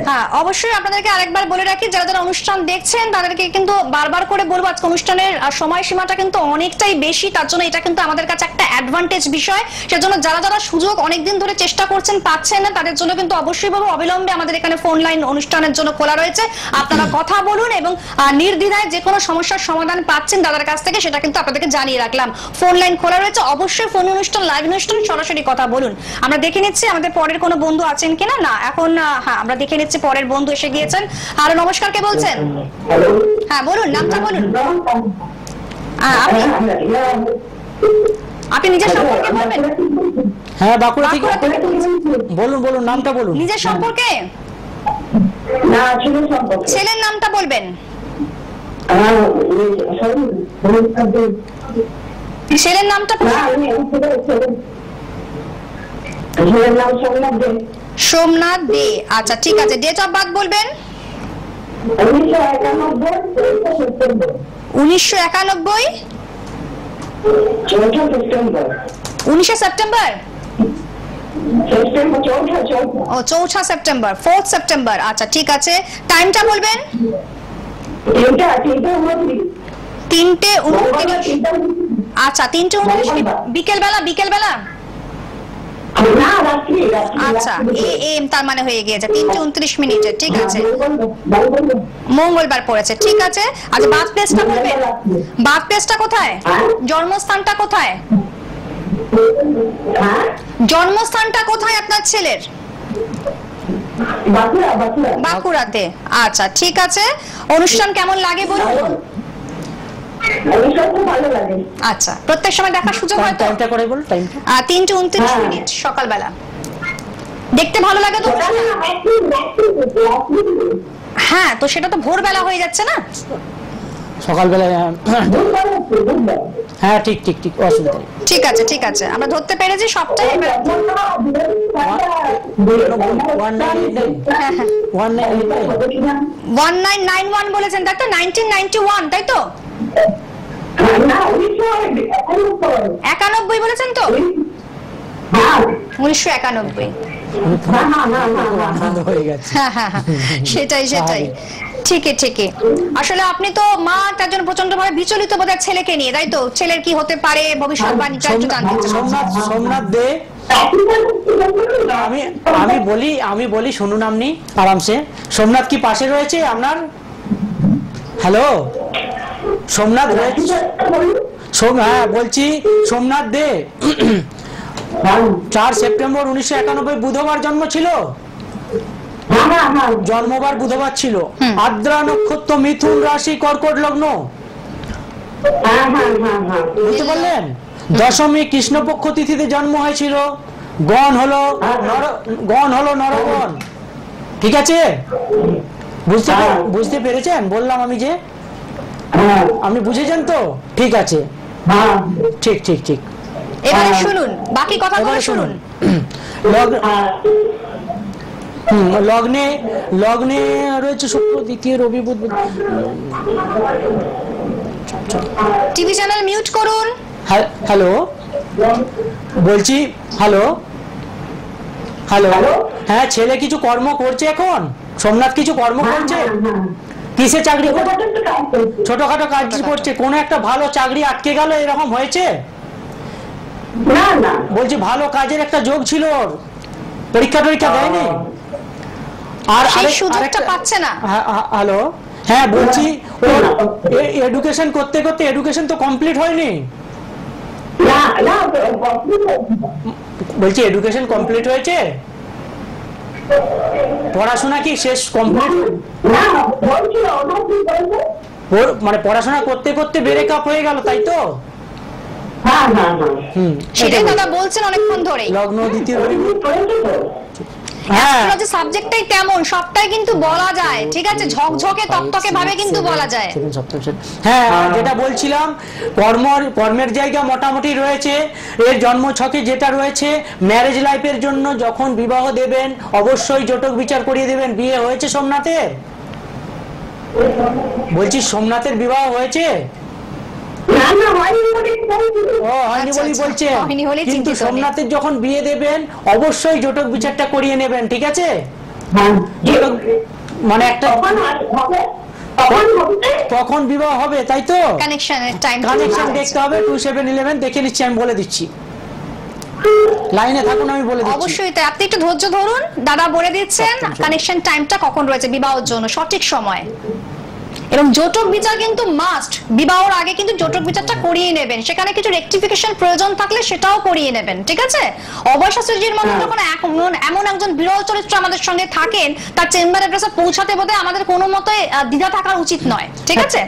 হ্যাঁ, অবশ্যই আপনাদেরকে আরেকবার বলে রাখি, যারা যারা অনুষ্ঠান দেখছেন তাদেরকে কিন্তু বারবার করে বলবো, আজকে অনুষ্ঠানের সময়সীমাটা কিন্তু অনেকটাই বেশি, তার জন্য এটা কিন্তু আমাদের কাছে একটা অ্যাডভান্টেজ বিষয়। সেজন্য যারা যারা সুযোগ অনেকদিন ধরে চেষ্টা করছেন পাচ্ছেন না, তাদের জন্য কিন্তু অবশ্যই বলবো অবিলম্বে আমাদের এখানে ফোন লাইন অনুষ্ঠানের জন্য খোলা রয়েছে। আপনারা কথা বলুন এবং নির্দ্বিধায় যে কোনো সমস্যার সমাধান পাচ্ছেন দাদার কাছ থেকে, সেটা কিন্তু আপনাদেরকে জানিয়ে রাখলাম। ফোন লাইন খোলা রয়েছে, অবশ্যই ফোন অনুষ্ঠান, লাইভ অনুষ্ঠান, সরাসরি কথা বলুন। আমরা দেখে নিচ্ছি আমাদের পরের কোনো বন্ধু আছেন কিনা। না, এখন হ্যাঁ, আমরা দেখে নিচ্ছি পরের বন্ধু এসে গিয়েছেন। হ্যালো, নমস্কার, কে বলছেন? হ্যাঁ বলুন, নামটা বলুন। আপনি নিজের সম্পর্কে বলবেন? হ্যাঁ, বাঁকুড়া থেকে বলুন, বলুন নামটা বলুন। নিজের সম্পর্কে, ছেলের নামটা বলবেন। ছেলের নামটা সোমনাথ দে। আচ্ছা ঠিক আছে, ডেট অফ বার্থ বলবেন। 1991 19 সেপ্টেম্বর। ও 4 সেপ্টেম্বর, 4 সেপ্টেম্বর। আচ্ছা ঠিক আছে, টাইমটা বলবেন। 3:29। আচ্ছা 3:29 বিকেলবেলা, বিকেলবেলা। আচ্ছা এম তার মানে হয়ে গিয়েছে 3:29। ঠিক আছে, মঙ্গলবার পড়েছে। ঠিক আছে, আচ্ছা বার্থ প্লেসটা বলবেন। বার্থ প্লেসটা কোথায়? জন্মস্থানটা কোথায়? জন্মস্থানটা কোথায় আপনার ছেলের? বাঁকুড়াতে। আচ্ছা ঠিক আছে, অনুষ্ঠান কেমন লাগে বলুন। আচ্ছা, প্রত্যেক সময় দেখার সুযোগ হয় তো? টাইমটা করে বল, টাইমটা। 3:29 সকালবেলা। দেখতে ভালো লাগে তো? হ্যাঁ, তো সেটা তো ভোরবেলা হয়ে যাচ্ছে না? সকালবেলা। হ্যাঁ ঠিক ঠিক ঠিক, অসুবিধা নেই। ঠিক আছে ঠিক আছে, আমরা ধরতে পেরেছি সবটাই। 1991 বলেছেন তাই তো? 1991 তাই তো? 91 বলেছেন তো? 1991। সেটাই সেটাই, ঠিকই ঠিকই। আসলে আপনি তো মা, তার জন্য প্রচন্ড ভাবে বিচলিত বোধ হয় ছেলেকে নিয়ে, তাই তো? ছেলের কি হতে পারে ভবিষ্যৎবাণীটা একটু জানতে চাই। সোমনাথ দে। আমি বলি শুনুন আপনি আরামসে। সোমনাথ কি পাশে রয়েছে আপনার? হ্যালো, সোমনাথ রয়েছে? হ্যাঁ বলছি, সোমনাথ দে 4 সেপ্টেম্বর 1991 বুধবার জন্ম ছিল। জন্মবার বুধবার ছিল। আদ্রা নক্ষত্র, মিথুন রাশি, কর্কট লগ্ন। বুঝতে পারলেন? দশমী কৃষ্ণপক্ষ তিথিতে জন্ম হয়েছিল। গণ হলো নরগণ। ঠিক আছে, বুঝতে পেরেছেন? বললাম আমি যে, আপনি বুঝেছেন তো? ঠিক আছে, ঠিক ঠিক ঠিক। এবারে শুনুন, বাকি কথাগুলো শুনুন। লগ্নে রয়েছে শুক্র, দ্বিতীয় রবি, বুধ। টিভি চ্যানেল মিউট করুন। হ্যালো বলছি, হ্যালো হ্যালো। হ্যাঁ, ছেলে কিছু কর্ম করছে এখন? সোমনাথ কিছু কর্ম করছে? কিসে চাকরি করছে? ছোটখাটো কাজ করছে? কোন একটা ভালো চাকরি আটকে গেল এরকম হয়েছে? বলছি ভালো কাজের একটা যোগ ছিল, পরীক্ষা দেয়নি আর সুযোগটা পাচ্ছে না। হ্যালো, হ্যাঁ বলছি ওর এডুকেশন করতে এডুকেশন তো কমপ্লিট হয়নি। বলছি এডুকেশন কমপ্লিট হয়েছে? পড়াশোনা কি শেষ কমপ্লিট? মানে পড়াশোনা করতে ব্রেক আপ হয়ে গেল, তাই তো? সেটাই দাদা বলছেন অনেকক্ষণ ধরে। লগ্ন দ্বিতীয়। অ্যাস্ট্রোলজি সাবজেক্টটাই তেমন, সবটাই কিন্তু বলা যায়। ঠিক আছে, ঝকঝকে তকতকে ভাবে কিন্তু বলা যায়। হ্যাঁ, যেটা বলছিলাম, কর্মের জায়গা মোটামুটি রয়েছে। এর জন্ম ছকে যেটা রয়েছে, ম্যারেজ লাইফের জন্য যখন বিবাহ দেবেন অবশ্যই জটক বিচার করিয়ে দেবেন। বিয়ে হয়েছে সোমনাথের? বলছি সোমনাথের বিবাহ হয়েছে? না হয়নি বলে বলছি। ও হয়নি বলি আচ্ছা, বলছে, হয়নি বলেই কিন্তু চিন্তিত নেই। সোমনাথের যখন বিয়ে দেবেন অবশ্যই জটক বিচারটা করিয়ে নেবেন, ঠিক আছে? হ্যাঁ জটক মানে একটা তখন হবে তখন হবে তখন বিবাহ হবে, তাই তো? কানেকশনের টাইম কানেকশন দেখতে হবে 2711 দেখে নিচ্ছি, আমি বলে দিচ্ছি, লাইনে থাকুন, আমি বলে দিচ্ছি। অবশ্যই তাই, আপনি একটু ধৈর্য ধরুন, দাদা বলে দিচ্ছেন একদম সঠিক। কানেকশন টাইমটা কখন রয়েছে বিবাহের জন্য সঠিক সময়। এবং জটক বিচার কিন্তু মাস্ট, বিবাহের আগে কিন্তু জটক বিচারটা করিয়ে নেবেন, সেখানে কিছু রেকটিফিকেশন প্রয়োজন থাকলে সেটাও করিয়ে নেবেন, ঠিক আছে? অভয় শাস্ত্রীজির মতো যখন এমন একজন বিরল চরিত্র আমাদের সঙ্গে থাকেন, তার চেম্বার অ্যাড্রেসে পৌঁছাতে বোধহয় আমাদের কোনো মতে দ্বিধা থাকার উচিত নয়, ঠিক আছে?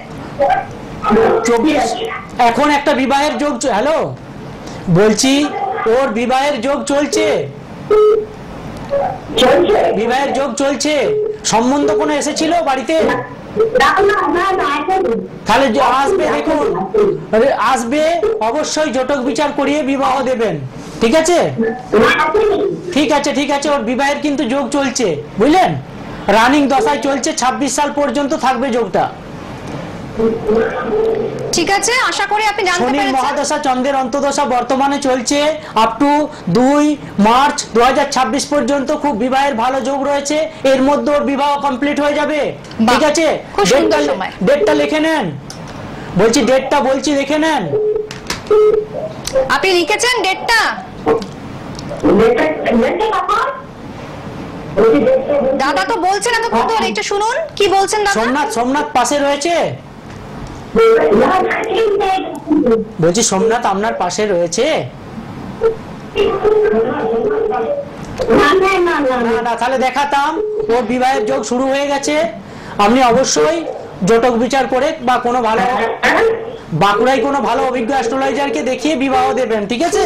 24 এখন একটা বিবাহের যোগ, হ্যালো বলছি, ওর বিবাহের যোগ চলছে, চলছে বিবাহের যোগ চলছে, সম্বন্ধ কোনো এসেছিল বাড়িতে? না না না না এখন তাহলে আসবে, দেখুন আসবে, অবশ্যই জটক বিচার করিয়ে বিবাহ দেবেন, ঠিক আছে? ঠিক আছে ঠিক আছে, ওর বিবাহের কিন্তু যোগ চলছে, বুঝলেন? রানিং দশায় চলছে, 26 সাল পর্যন্ত থাকবে যোগটা। ঠিক আছে, আশা করি আপনি জানতে শনির পেরেছেন। মহাদশা চন্দ্রের অন্তদশা বর্তমানে চলছে আপ টু 2 মার্চ 2026 পর্যন্ত, খুব বিবাহের ভালো যোগ রয়েছে, এর মধ্যে ওর বিবাহ কমপ্লিট হয়ে যাবে, ঠিক আছে? খুব সুন্দর সময়। ডেটটা লিখে নেন, বলছি ডেটটা বলছি লিখে নেন। আপনি লিখেছেন ডেটটা? দাদা তো বলছেন এতক্ষণ ধরে, একটু শুনুন কি বলছেন দাদা। সোমনাথ পাশে রয়েছে, বলছি সোমনাথ আপনার পাশে রয়েছে? না না, তাহলে দেখাতাম, ওর বিবাহের যোগ শুরু হয়ে গেছে, আপনি অবশ্যই জটক বিচার করে বা কোনো ভালো বাঁকুড়ায় কোনো ভালো অভিজ্ঞ অ্যাস্ট্রোলজারকে দেখিয়ে বিবাহ দেবেন, ঠিক আছে?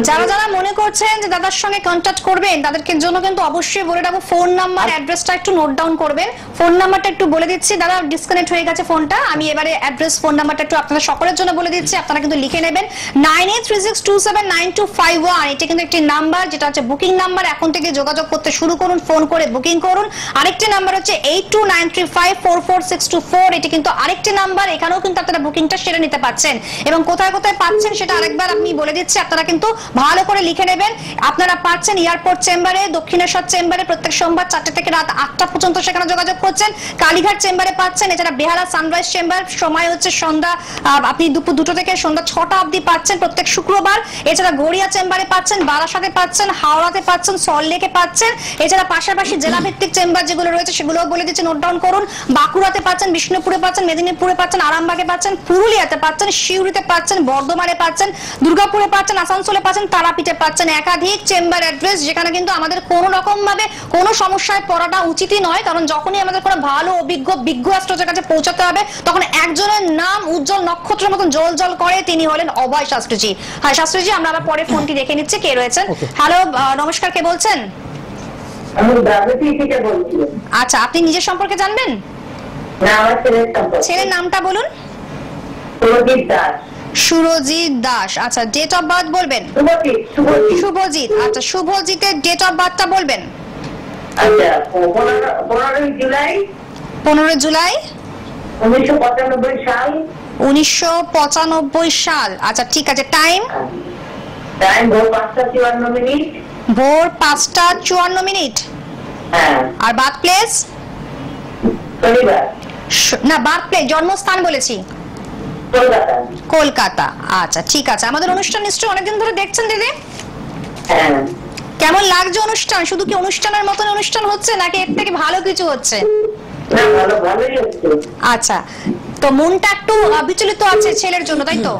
যারা যারা মনে করছেন যে দাদার সঙ্গে কন্ট্যাক্ট করবেন, তাদেরকে জন্য কিন্তু অবশ্যই বলে রাখবো ফোন নাম্বার অ্যাড্রেসটা একটু নোট ডাউন করবেন। ফোন নাম্বারটা একটু বলে দিচ্ছি, দাদা ডিসকানেক্ট হয়ে গেছে ফোনটা, আমি এবারে অ্যাড্রেস ফোন নাম্বারটা একটু আপনাদের সকলের জন্য বলে দিচ্ছি, আপনারা কিন্তু লিখে নেবেন। 9836279251, এটা কিন্তু একটি নাম্বার, যেটা হচ্ছে বুকিং নাম্বার, এখন থেকে যোগাযোগ করতে শুরু করুন, ফোন করে বুকিং করুন। আরেকটি নাম্বার হচ্ছে 8293544624, এটি কিন্তু আরেকটি নাম্বার, এখানেও কিন্তু আপনারা বুকিংটা সেরে নিতে পারছেন। এবং কোথায় কোথায় পাচ্ছেন সেটা আরেকবার আমি বলে দিচ্ছি, আপনারা কিন্তু ভালো করে লিখে নেবেন। আপনারা পাচ্ছেন এয়ারপোর্ট চেম্বারে, দক্ষিণেশ্বর চেম্বারে প্রত্যেক সোমবার 4টা থেকে রাত 8টা পর্যন্ত সেখানে যোগাযোগ করছেন। কালীঘাট চেম্বারে পাচ্ছেন, এছাড়া বেহালা সানরাইজ চেম্বার, সময় হচ্ছে সন্ধ্যা আপনি দুপুর 2টো থেকে সন্ধ্যা 6টা অবধি পাচ্ছেন প্রত্যেক শুক্রবার। এছাড়া গড়িয়া চেম্বারে পাচ্ছেন, বারাসাতে পাচ্ছেন, হাওড়াতে পাচ্ছেন, সল্টলেকে পাচ্ছেন। এছাড়া পাশাপাশি জেলা ভিত্তিক চেম্বার যেগুলো রয়েছে সেগুলোও বলে দিচ্ছি, নোট ডাউন করুন। বাঁকুড়াতে পাচ্ছেন, বিষ্ণুপুরে পাচ্ছেন, মেদিনীপুরে পাচ্ছেন, আরামবাগে পাচ্ছেন, পুরুলিয়াতে পাচ্ছেন, সিউড়িতে পাচ্ছেন, বর্ধমানে পাচ্ছেন, দুর্গাপুরে পাচ্ছেন, আসানসোলে পাচ্ছেন, তারাপীঠে পাচ্ছেন। একাধিক চেম্বার অ্যাড্রেস, যেখানে কিন্তু আমাদের কোনো রকম ভাবে কোনো সমস্যায় পড়াটা উচিতই নয়, কারণ যখনই আমাদের কোনো ভালো বিজ্ঞ অ্যাস্ট্রোলজারের কাছে পৌঁছাতে হবে, তখন একজনের নাম উজ্জ্বল নক্ষত্রের মতন জল জল করে, তিনি হলেন অভয় শাস্ত্রীজি। হ্যাঁ শাস্ত্রীজি, আমরা আবার পরে ফোনটি দেখে নিচ্ছি কে রয়েছেন। হ্যালো, নমস্কার, কে বলছেন? আমি ব্রাহ্মণী থেকে বলছি। আচ্ছা, আপনি নিজের সম্পর্কে জানবেন? না, আমার ছেলের সম্পর্কে। ছেলের নামটা বলুন। সুরজিৎ দাস। সুরজিৎ দাস, আচ্ছা ডেট অফ বার্থ বলবেন? শুভজিৎ, আচ্ছা শুভজিতের ডেট অফ বার্থটা বলবেন? আচ্ছা, 15 জুলাই 15 জুলাই 1995 সাল। 1995 সাল, আচ্ছা ঠিক আছে। টাইম? টাইম ভোর 5:54 মিনিট। ভোর 5:54 মিনিট। হ্যাঁ। আর বার্থ প্লেস? শনিবার। না, বার্থ প্লেস, জন্মস্থান বলেছি। কলকাতা। কলকাতা, আচ্ছা ঠিক আছে। আমাদের অনুষ্ঠান নিশ্চয়ই অনেকদিন ধরে দেখছেন দিদি? হ্যাঁ। কেমন লাগছে অনুষ্ঠান? শুধু কি অনুষ্ঠানের মতন অনুষ্ঠান হচ্ছে, নাকি এর থেকে ভালো কিছু হচ্ছে? না, ভালোই হচ্ছে। আচ্ছা, তো মনটা একটু বিচলিত আছে ছেলের জন্য, তাই তো?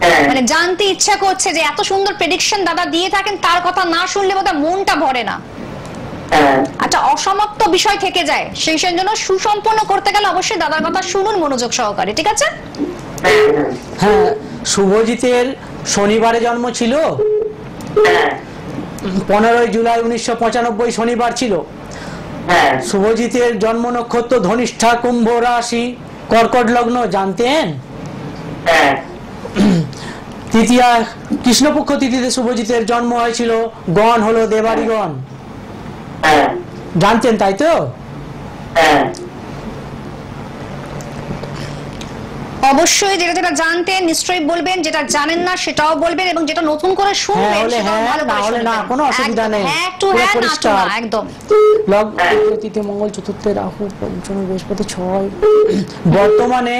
হ্যাঁ। মানে জানতে ইচ্ছা করছে যে এত সুন্দর প্রেডিকশন দাদা দিয়ে থাকেন, তার কথা না শুনলে বোধহয় মনটা ভরে না। হ্যাঁ। আচ্ছা, অসমাপ্ত বিষয় থেকে যায়, সেই জন্য সুসম্পন্ন করতে গেলে অবশ্যই দাদার কথা শুনুন মনোযোগ সহকারে, ঠিক আছে? হ্যাঁ, শুভজিতের শনিবারে জন্ম ছিল, হ্যাঁ। 15 জুলাই 1995 শনিবার ছিল। হ্যাঁ। শুভজিতের জন্ম নক্ষত্র ধনিষ্ঠা, কুম্ভ রাশি, কর্কট লগ্ন, জানতেন? হ্যাঁ। তৃতীয়া কৃষ্ণপক্ষ তিথিতে শুভজিতের জন্ম হয়েছিল, গণ হলো দেবারিগণ, হ্যাঁ। জানতেন তাই তো? হ্যাঁ। অবশ্যই যেটা যেটা জানতেন নিশ্চয়ই বলবেন, যেটা জানেন না সেটাও বলবেন, এবং যেটা নতুন করে শুনবেন সেটাও ভালো করে শুনবেন। না কোনো অসুবিধা নেই, হ্যাঁ টু হ্যাঁ না তো না, একদম। লগ তৃতীয় মঙ্গল চতুর্থে রাহু পঞ্চমে বৃহস্পতি 6। বর্তমানে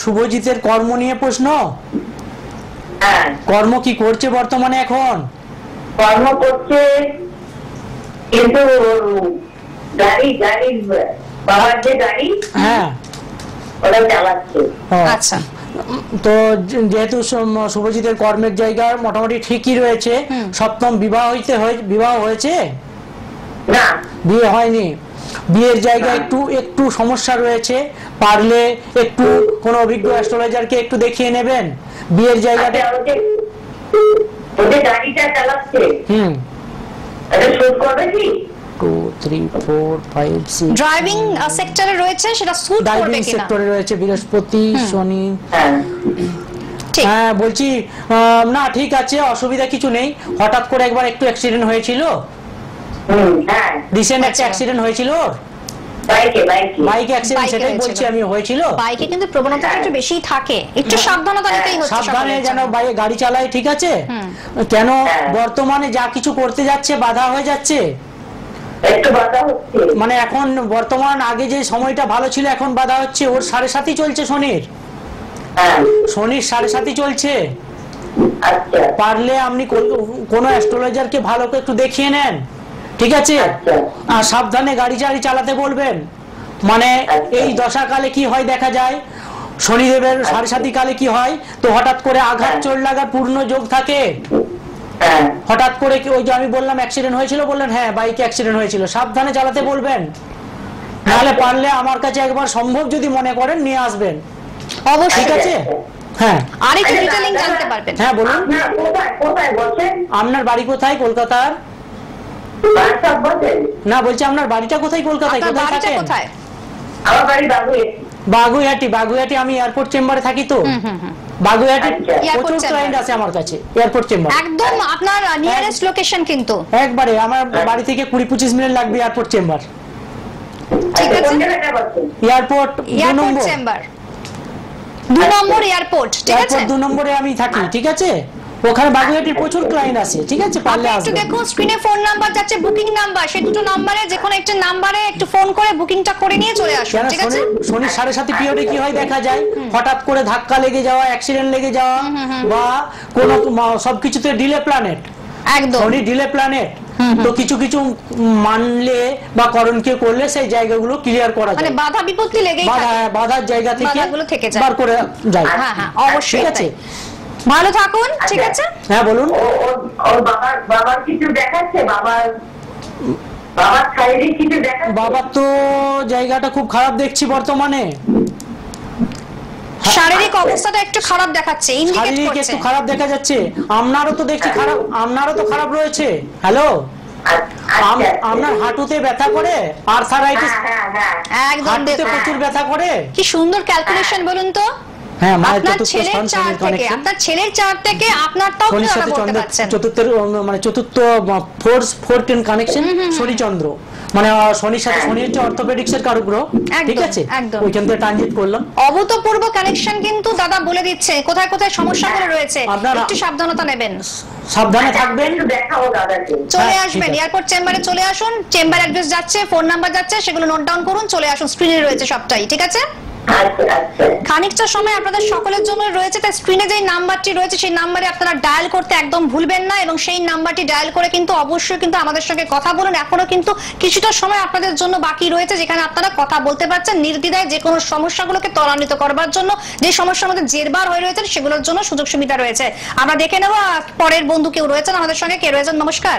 শুভজিতের কর্ম নিয়ে প্রশ্ন। হ্যাঁ, কর্ম কি করছে বর্তমানে এখন? কর্ম করছে, কিন্তু গাড়ি বাবার যে গাড়ি, হ্যাঁ ওটা চালাচ্ছে। আচ্ছা তো যেহেতু শুভজিতের কর্মের জায়গা মোটামুটি ঠিকই রয়েছে, সপ্তম বিবাহ হয়েছে না, বিয়ে হয়নি, বিয়ের জায়গায় একটু সমস্যা রয়েছে, পারলে একটু কোন অভিজ্ঞ অ্যাস্ট্রোলজারকে একটু দেখিয়ে নেবেন বিয়ের জায়গাটা। ওদের গাড়িটা চালাচ্ছে, এটা শুট করবে কি? 2 3 4 5 6 ড্রাইভিং সেক্টরে রয়েছে, সেটা স্যুট করবে ড্রাইভিং কিনা? সেক্টরে রয়েছে বৃহস্পতি শনি। হ্যাঁ, ঠিক। হ্যাঁ বলছি না ঠিক আছে, অসুবিধা কিছু নেই। হঠাৎ করে একবার একটু অ্যাক্সিডেন্ট হয়েছিল, হ্যাঁ, রিসেন্ট একটা অ্যাক্সিডেন্ট হয়েছিল, বাইক অ্যাক্সিডেন্ট, সেটাই বলছি আমি, হয়েছিল। বাইকে কিন্তু প্রবণতাটা একটু বেশিই থাকে, একটু সাবধানতা নিতেই হচ্ছে। সাবধানে যেন বাইরে গাড়ি চালায়, ঠিক আছে? কেন বর্তমানে যা কিছু করতে যাচ্ছে বাধা হয়ে যাচ্ছে, একটু বাধা হচ্ছে। মানে এখন বর্তমান আগে যে সময়টা ভালো ছিল এখন বাধা হচ্ছে। ওর 7.5 চলছে শনির, শনির 7.5 চলছে। আচ্ছা, পারলে আপনি কোন অ্যাস্ট্রোলজারকে ভালো করে একটু দেখিয়ে নেন, ঠিক আছে? আর সাবধানে গাড়ি চালাতে বলবেন। মানে এই দশাকালে কি হয় দেখা যায়, শনিদেবের 7.5 কালে কি হয়, তো হঠাৎ করে আঘাত চোট লাগার পূর্ণ যোগ থাকে। হঠাৎ করে ওই যে আমি বললাম অ্যাক্সিডেন্ট হয়েছিল, বললেন হ্যাঁ বাইকে অ্যাক্সিডেন্ট হয়েছিল, সাবধানে চালাতে বলবেন। নাহলে পারলে আমার কাছে একবার সম্ভব যদি মনে করেন নিয়ে আসবেন, অবশ্যই, ঠিক আছে? হ্যাঁ আরেকটু ডিটেইলিং জানতে পারবেন। হ্যাঁ বলুন। কোথায় বলছেন? আপনার বাড়ি কোথায়? কলকাতার? না বলছি আপনার বাড়িটা কোথায় কলকাতায়? আপনার কোথায় বাড়িটা থাকেন? কোথায়? আমার বাড়ি বাগুইয়াটি। বাগুইয়াটি আমি এয়ারপোর্ট চেম্বারে থাকি তো। বাগুইয়াটি আচ্ছা। প্রচুর ক্লায়েন্ট আছে আমার কাছে এয়ারপোর্ট চেম্বার। একদম আপনার নিয়ারেস্ট লোকেশন কিন্তু একবারে আমার বাড়ি থেকে 20-25 মিনিট লাগবে এয়ারপোর্ট চেম্বার। ঠিক আছে, এয়ারপোর্ট 2 নম্বর চেম্বার, 2 নম্বর এয়ারপোর্ট, ঠিক আছে? এয়ারপোর্ট 2 নম্বরে আমি থাকি, ঠিক আছে? ওখানে বাগুইয়াটির প্রচুর ক্লায়েন্ট আছে, ঠিক আছে? পারলে আপনি একটু আসবেন। দেখুন স্ক্রিনে ফোন নাম্বার যাচ্ছে, বুকিং নাম্বার, সেই দুটো নাম্বারে যে কোনো একটা নাম্বারে একটু ফোন করে বুকিংটা করে নিয়ে চলে আসুন, কেন ঠিক আছে? শনির 7.5 পিরিয়ডে কি হয় দেখা যায়, হঠাৎ করে ধাক্কা লেগে যাওয়া, অ্যাক্সিডেন্ট লেগে যাওয়া, বা কোনো সবকিছুতে ডিলে প্ল্যানেট, একদম শনি ডিলে প্ল্যানেট। তো কিছু মানলে বা করণকে করলে সেই জায়গাগুলো ক্লিয়ার করা মানে যায়, বাধা বিপত্তি লেগেই থাকে, বাধার জায়গা বাধাগুলো থেকে যায়, বার করে যায়। হ্যাঁ অবশ্যই, ঠিক আছে? ভালো থাকুন, ঠিক আছে? হ্যাঁ বলুন। ওর বাবার কিছু দেখাচ্ছে, বাবার শারীরিক কিছু দেখাচ্ছে? বাবার তো জায়গাটা খুব খারাপ দেখছি বর্তমানে, শারীরিক অবস্থাটা একটু খারাপ দেখাচ্ছে, ইন্ডিকেট শারীরিক করছে। একটু খারাপ দেখা যাচ্ছে। আপনারও তো দেখছি খারাপ, আপনারও তো খারাপ রয়েছে। হ্যালো, আপনার হাঁটুতে ব্যথা করে, আর্থারাইটিস, একদম হাঁটুতে দেখুন প্রচুর ব্যথা করে। কি সুন্দর ক্যালকুলেশন বলুন তো। হ্যাঁ মায়ের আপনার চতুর্থ ছেলের স্থান চার শনির থেকে, কানেকশন, আপনার ছেলের চার থেকে আপনারটাও শনির কিন্তু সাথে বলতে চন্দ্র পারছেন। চতুর্থের মানে চতুর্থ ফোর টেন কানেকশন শনি চন্দ্র, মানে শনির সাথে শনি হচ্ছে অর্থোপেডিক্স এর কারক গ্রহ, ঠিক আছে? একদম ওইখান থেকে ট্রানজিট করলাম। অভূতপূর্ব কানেকশন কিন্তু দাদা বলে দিচ্ছে কোথায় কোথায় সমস্যাগুলো রয়েছে, আপনারা একটু সাবধানতা নেবেন, সাবধানে থাকবেন। দেখাও দাদাকে। চলে হ্যাঁ, আসবেন ঠিক আছে। এয়ারপোর্ট চেম্বারে চলে আসুন, চেম্বার অ্যাড্রেস যাচ্ছে, ফোন নাম্বার যাচ্ছে, সেগুলো নোট ডাউন করুন, চলে আসুন, স্ক্রিনে রয়েছে সবটাই, ঠিক আছে? খানিকটা সময় আপনাদের সকলের জন্য রয়েছে, তাই স্ক্রিনে যে নাম্বারটি রয়েছে সেই নাম্বারে আপনারা ডায়াল করতে একদম ভুলবেন না, এবং সেই নাম্বারটি ডায়াল করে কিন্তু অবশ্যই কিন্তু আমাদের সঙ্গে কথা বলুন। এখনো কিন্তু কিছুটা সময় আপনাদের জন্য বাকি রয়েছে, যেখানে আপনারা কথা বলতে পারছেন নির্দ্বিধায়, যে কোনো সমস্যাগুলোকে ত্বরান্বিত করবার জন্য, যে সমস্যার মধ্যে জেরবার হয়ে রয়েছে সেগুলোর জন্য সুযোগ সুবিধা রয়েছে। আমরা দেখে নেব পরের বন্ধু কেউ রয়েছেন আমাদের সঙ্গে, কে রয়েছেন? নমস্কার।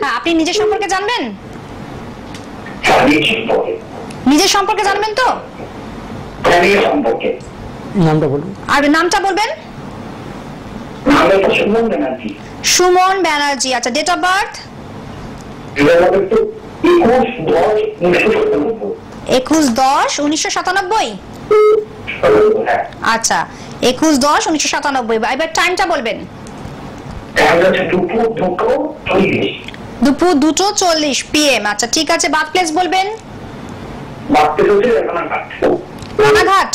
হ্যাঁ, আপনি নিজের সম্পর্কে জানবেন? নিজের সম্পর্কে জানবেন তো? নামটা বলুন। আর নামটা বলবেন? সুমন ব্যানার্জি। আচ্ছা, ডেট অফ বার্থ? 21/10/1997। আচ্ছা, 21/10/1997। এবার টাইমটা বলবেন। দুপুর 2:40 PM। আচ্ছা ঠিক আছে, বার্থ প্লেস বলবেন? রানাঘাট?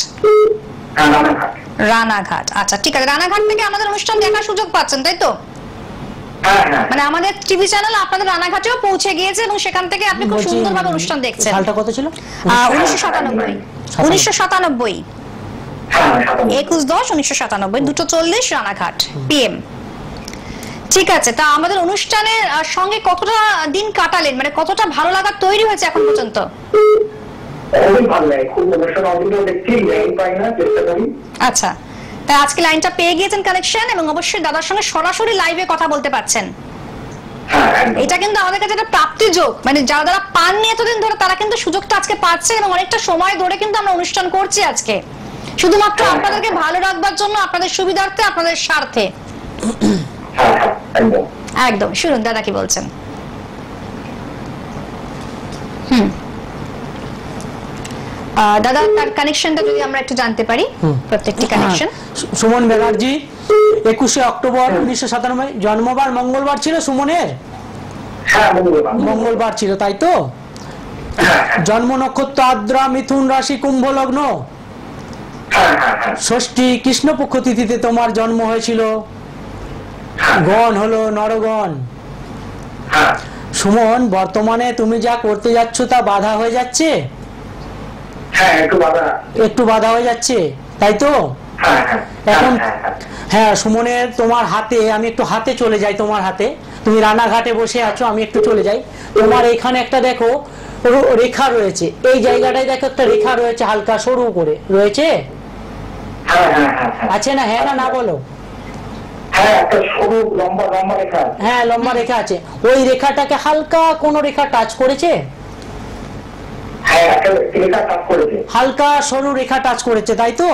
হ্যাঁ, রানাঘাট। রানাঘাট, আচ্ছা ঠিক আছে। রানাঘাট থেকে আমাদের অনুষ্ঠান দেখার সুযোগ পাচ্ছেন তাই তো? হ্যাঁ, হ্যাঁ। মানে আমাদের টিভি চ্যানেল আপনাদের রানাঘাটেও পৌঁছে গিয়েছে এবং সেখান থেকে আপনি খুব বলছি, সুন্দরভাবে অনুষ্ঠান দেখছেন। সালটা কত ছিল? 1997। 1997, হ্যাঁ, 97। 21/10/1997, 2:40 রানাঘাট PM। ঠিক আছে, তা আমাদের অনুষ্ঠানের সঙ্গে কতটা দিন কাটালেন, মানে কতটা ভালো লাগা তৈরি হয়েছে এখন পর্যন্ত? খুবই ভালো লাগে, খুব অনুষ্ঠান অডিও দেখছি, লাইন পাই না, চেষ্টা করি। আচ্ছা, তাই আজকে লাইনটা পেয়ে গিয়েছেন কানেকশন, এবং অবশ্যই দাদার সঙ্গে সরাসরি লাইভে কথা বলতে পারছেন। হ্যাঁ, একদম। এটা কিন্তু আমাদের কাছে একটা প্রাপ্তি যোগ, মানে যারা পাননি এতদিন ধরে তারা কিন্তু সুযোগটা আজকে পাচ্ছে, এবং অনেকটা সময় ধরে কিন্তু আমরা অনুষ্ঠান করছি আজকে শুধুমাত্র আপনাদেরকে ভালো রাখবার জন্য, আপনাদের সুবিধার্থে, আপনাদের স্বার্থে। হ্যাঁ, হ্যাঁ, একদম। একদম, শুনুন দাদা কি বলছেন। দাদা তার কানেকশনটা যদি আমরা একটু জানতে পারি, প্রত্যেকটি কানেকশন। সুমন ব্যানার্জি, 21শে অক্টোবর 1997, জন্মবার মঙ্গলবার ছিল সুমনের? হ্যাঁ, মঙ্গলবার। মঙ্গলবার ছিল তাই তো? জন্ম নক্ষত্র আদ্রা, মিথুন রাশি, কুম্ভ লগ্ন, হ্যাঁ, হ্যাঁ, হ্যাঁ। ষষ্ঠী কৃষ্ণপক্ষ তিথিতে তোমার জন্ম হয়েছিল, গণ হলো নরগণ। হ্যাঁ, সুমন, বর্তমানে তুমি যা করতে যাচ্ছ তা বাধা হয়ে যাচ্ছে? হ্যাঁ, একটু বাধা। একটু বাধা হয়ে যাচ্ছে তাই তো? হ্যাঁ, হ্যাঁ, এখন হ্যাঁ, হ্যাঁ। হ্যাঁ সুমনের, তোমার হাতে আমি একটু হাতে চলে যাই, তোমার হাতে, তুমি রানাঘাটে বসে আছো, আমি একটু চলে যাই। তোমার এখানে একটা দেখো রেখা রয়েছে, এই জায়গাটায় দেখো একটা রেখা রয়েছে, হালকা সরু করে রয়েছে, হ্যাঁ, হ্যাঁ, হ্যাঁ, হ্যাঁ। আছে না? হ্যাঁ না না বলো? হ্যাঁ, একটা সরু লম্বা লম্বা রেখা আছে। হ্যাঁ, লম্বা রেখা আছে। ওই রেখাটাকে হালকা কোনো রেখা টাচ করেছে? হ্যাঁ, একটা রেখা কাজ করেছে। হালকা সরু রেখা টাচ করেছে তাই তো?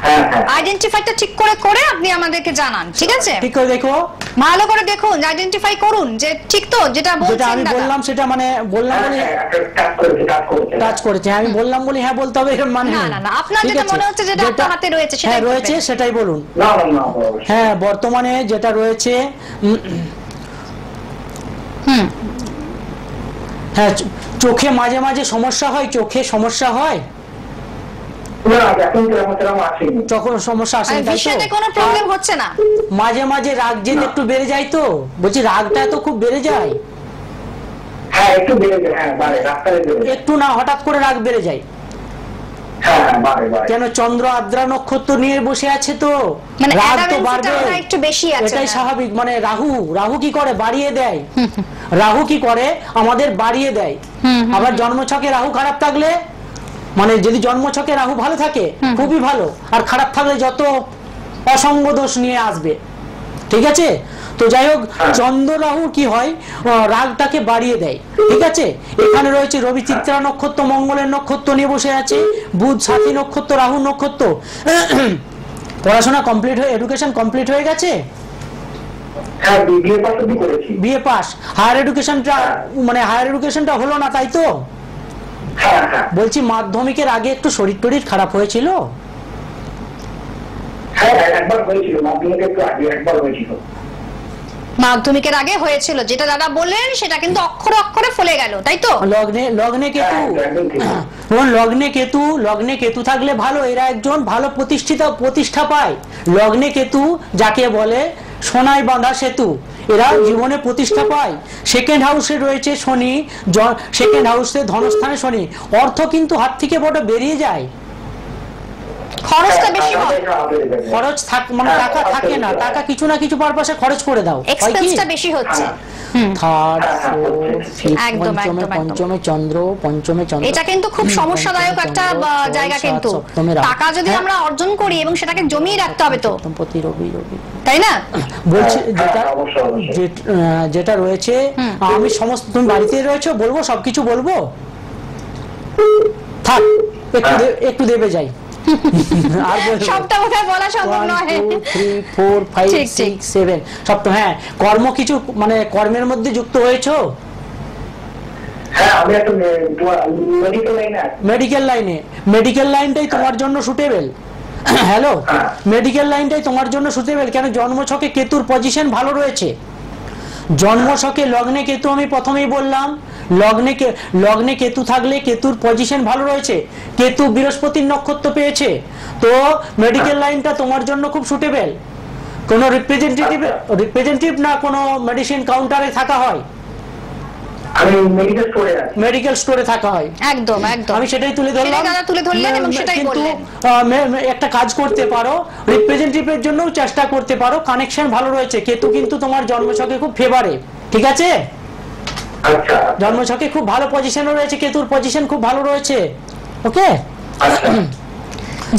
হ্যাঁ, হ্যাঁ। আইডেন্টিফাইটা ঠিক করে করে আপনি আমাদেরকে জানান, ঠিক আছে? ঠিক করে দেখো, ভালো করে দেখুন, আইডেন্টিফাই করুন যে ঠিক তো যেটা যেটা বলছেন আমি দাদা। বললাম সেটা, মানে বললাম হ্যাঁ, বলে হ্যাঁ, একটা টাচ করেছে, টাচ করেছে। টাচ করেছে, আমি বললাম বলি হ্যাঁ বলতে হবে, এর মানে না, নেই। না, না, আপনার ঠিক যেটা আছে? মনে হচ্ছে যেটা আপনার হাতে রয়েছে সেটাই হ্যাঁ রয়েছে বলবেন। সেটাই বলুন। না, না, না, অবশ্যই। হ্যাঁ, বর্তমানে যেটা রয়েছে, হ্যাঁ, চোখে মাঝে মাঝে সমস্যা হয়, চোখে সমস্যা হয়, না, এখন তো এমন সেরকম আসেনি। যখন সমস্যা আসে আর তাই ভিশনে তো? কোনো প্রবলেম হচ্ছে না? মাঝে মাঝে রাগ জেদ একটু বেড়ে যায় তো, বলছি রাগটা তো খুব বেড়ে যায়, হ্যাঁ, একটু বেড়ে যায়। হ্যাঁ, বাড়ে, রাস্তায় বেড়ে যায়। একটু না হঠাৎ করে রাগ বেড়ে যায়। হ্যাঁ, হ্যাঁ, বাড়ে, বাড়ে। কেন? চন্দ্র আদ্রা নক্ষত্র নিয়ে বসে আছে তো, মানে রাগ তো অ্যাডামেন্সিটা বাড়বে, ওটা একটু বেশি আছে। এটাই না? স্বাভাবিক। মানে রাহু কি করে? বাড়িয়ে দেয়। রাহু কি করে? আমাদের বাড়িয়ে দেয়। আবার জন্মছকে রাহু খারাপ থাকলে, মানে যদি জন্মছকে রাহু ভালো থাকে খুবই ভালো, আর খারাপ থাকলে যত অসঙ্গ দোষ নিয়ে আসবে, ঠিক আছে? তো যাই হোক, চন্দ্র রাহু কি হয়, রাগটাকে বাড়িয়ে দেয়, ঠিক আছে? এখানে রয়েছে রবি চিত্রা নক্ষত্র, মঙ্গলের নক্ষত্র নিয়ে বসে আছে, বুধ সাথী নক্ষত্র, রাহু নক্ষত্র। পড়াশোনা কমপ্লিট হয়ে, এডুকেশন কমপ্লিট হয়ে গেছে? হ্যাঁ, বিয়ে পাস অব্দি করেছি। BA pass. হায়ার এডুকেশনটা, মানে হায়ার এডুকেশনটা হলো না তাই তো? হ্যাঁ, হ্যাঁ। বলছি মাধ্যমিকের আগে একটু শরীর টরীর খারাপ হয়েছিল? হ্যাঁ, একবার হয়েছিল, মাধ্যমিকের একটু আগে একবার হয়েছিল। মাধ্যমিকের আগে হয়েছিল, যেটা দাদা বললেন সেটা কিন্তু অক্ষরে অক্ষরে ফলে গেল, তাই তো? লগ্নে কেতু, লগ্নে কেতু থাকলে ভালো, এরা একজন ভালো প্রতিষ্ঠা পায়। লগ্নে কেতু যাকে বলে সোনায় বাঁধা সেতু, এরা জীবনে প্রতিষ্ঠা পায়। সেকেন্ড হাউসে রয়েছে শনি, সেকেন্ড হাউসে ধনস্থানে শনি, অর্থ কিন্তু হাত থেকে বড় বেরিয়ে যায়, খরচটা বেশি হয়, খরচ মানে টাকা থাকে না, টাকা কিছু না কিছু পারপাসে খরচ করে দাও, এক্সপেন্সটা বেশি হচ্ছে। থার্ড, ফোর্থ, ফিফথ, একদম, পঞ্চমে একদম, পঞ্চমে চন্দ্র, পঞ্চমে চন্দ্র, এটা কিন্তু খুব সমস্যাদায়ক একটা জায়গা, কিন্তু টাকা যদি আমরা অর্জন করি এবং সেটাকে জমিয়ে রাখতে হবে তো, প্রতি রবি, তাই না? বলছি যেটা রয়েছে, আমি সমস্ত, তুমি বাড়িতে রয়েছো, বলবো সবকিছু বলবো? থাক, একটু দেবে যাই। আর সবটা বোধহয় বলা সম্ভব নয়। 1 2 3 4 5 6 7 সব তো। হ্যাঁ, কর্ম কিছু, মানে কর্মের মধ্যে যুক্ত হয়েছো? হ্যাঁ, আমি একটা মেডিকেল লাইনে। মেডিকেল লাইনটাই তোমার জন্য সুটেবল। হ্যালো, মেডিকেল লাইনটাই তোমার জন্য সুটেবল। কেন? জন্মছকে কেতুর পজিশন ভালো রয়েছে, জন্মছকে লগ্নে কেতু, আমি প্রথমেই বললাম লগ্নে কেতু থাকলে কেতুর পজিশন ভালো রয়েছে, কেতু বৃহস্পতির নক্ষত্র পেয়েছে, তো মেডিকেল লাইনটা তোমার জন্য খুব সুটেবল। কোনো রিপ্রেজেন্টেটিভ না কোনো মেডিসিন কাউন্টারে থাকা হয়, আমি মেডিকেল স্টোরে আছি। মেডিকেল স্টোরে থাকা হয়, একদম একদম আমি সেটাই তুলে ধরলাম। দাদা তুলে ধরলেন এবং সেটাই কিন্তু বললেন। একটা কাজ করতে পারো, রিপ্রেজেন্টেটিভের জন্য চেষ্টা করতে পারো, কানেকশন ভালো রয়েছে, কেতু কিন্তু তোমার জন্মছকে খুব ফেভারে, ঠিক আছে? আচ্ছা জন্মছকে খুব ভালো পজিশনে রয়েছে, কেতুর পজিশন খুব ভালো রয়েছে, ওকে? আচ্ছা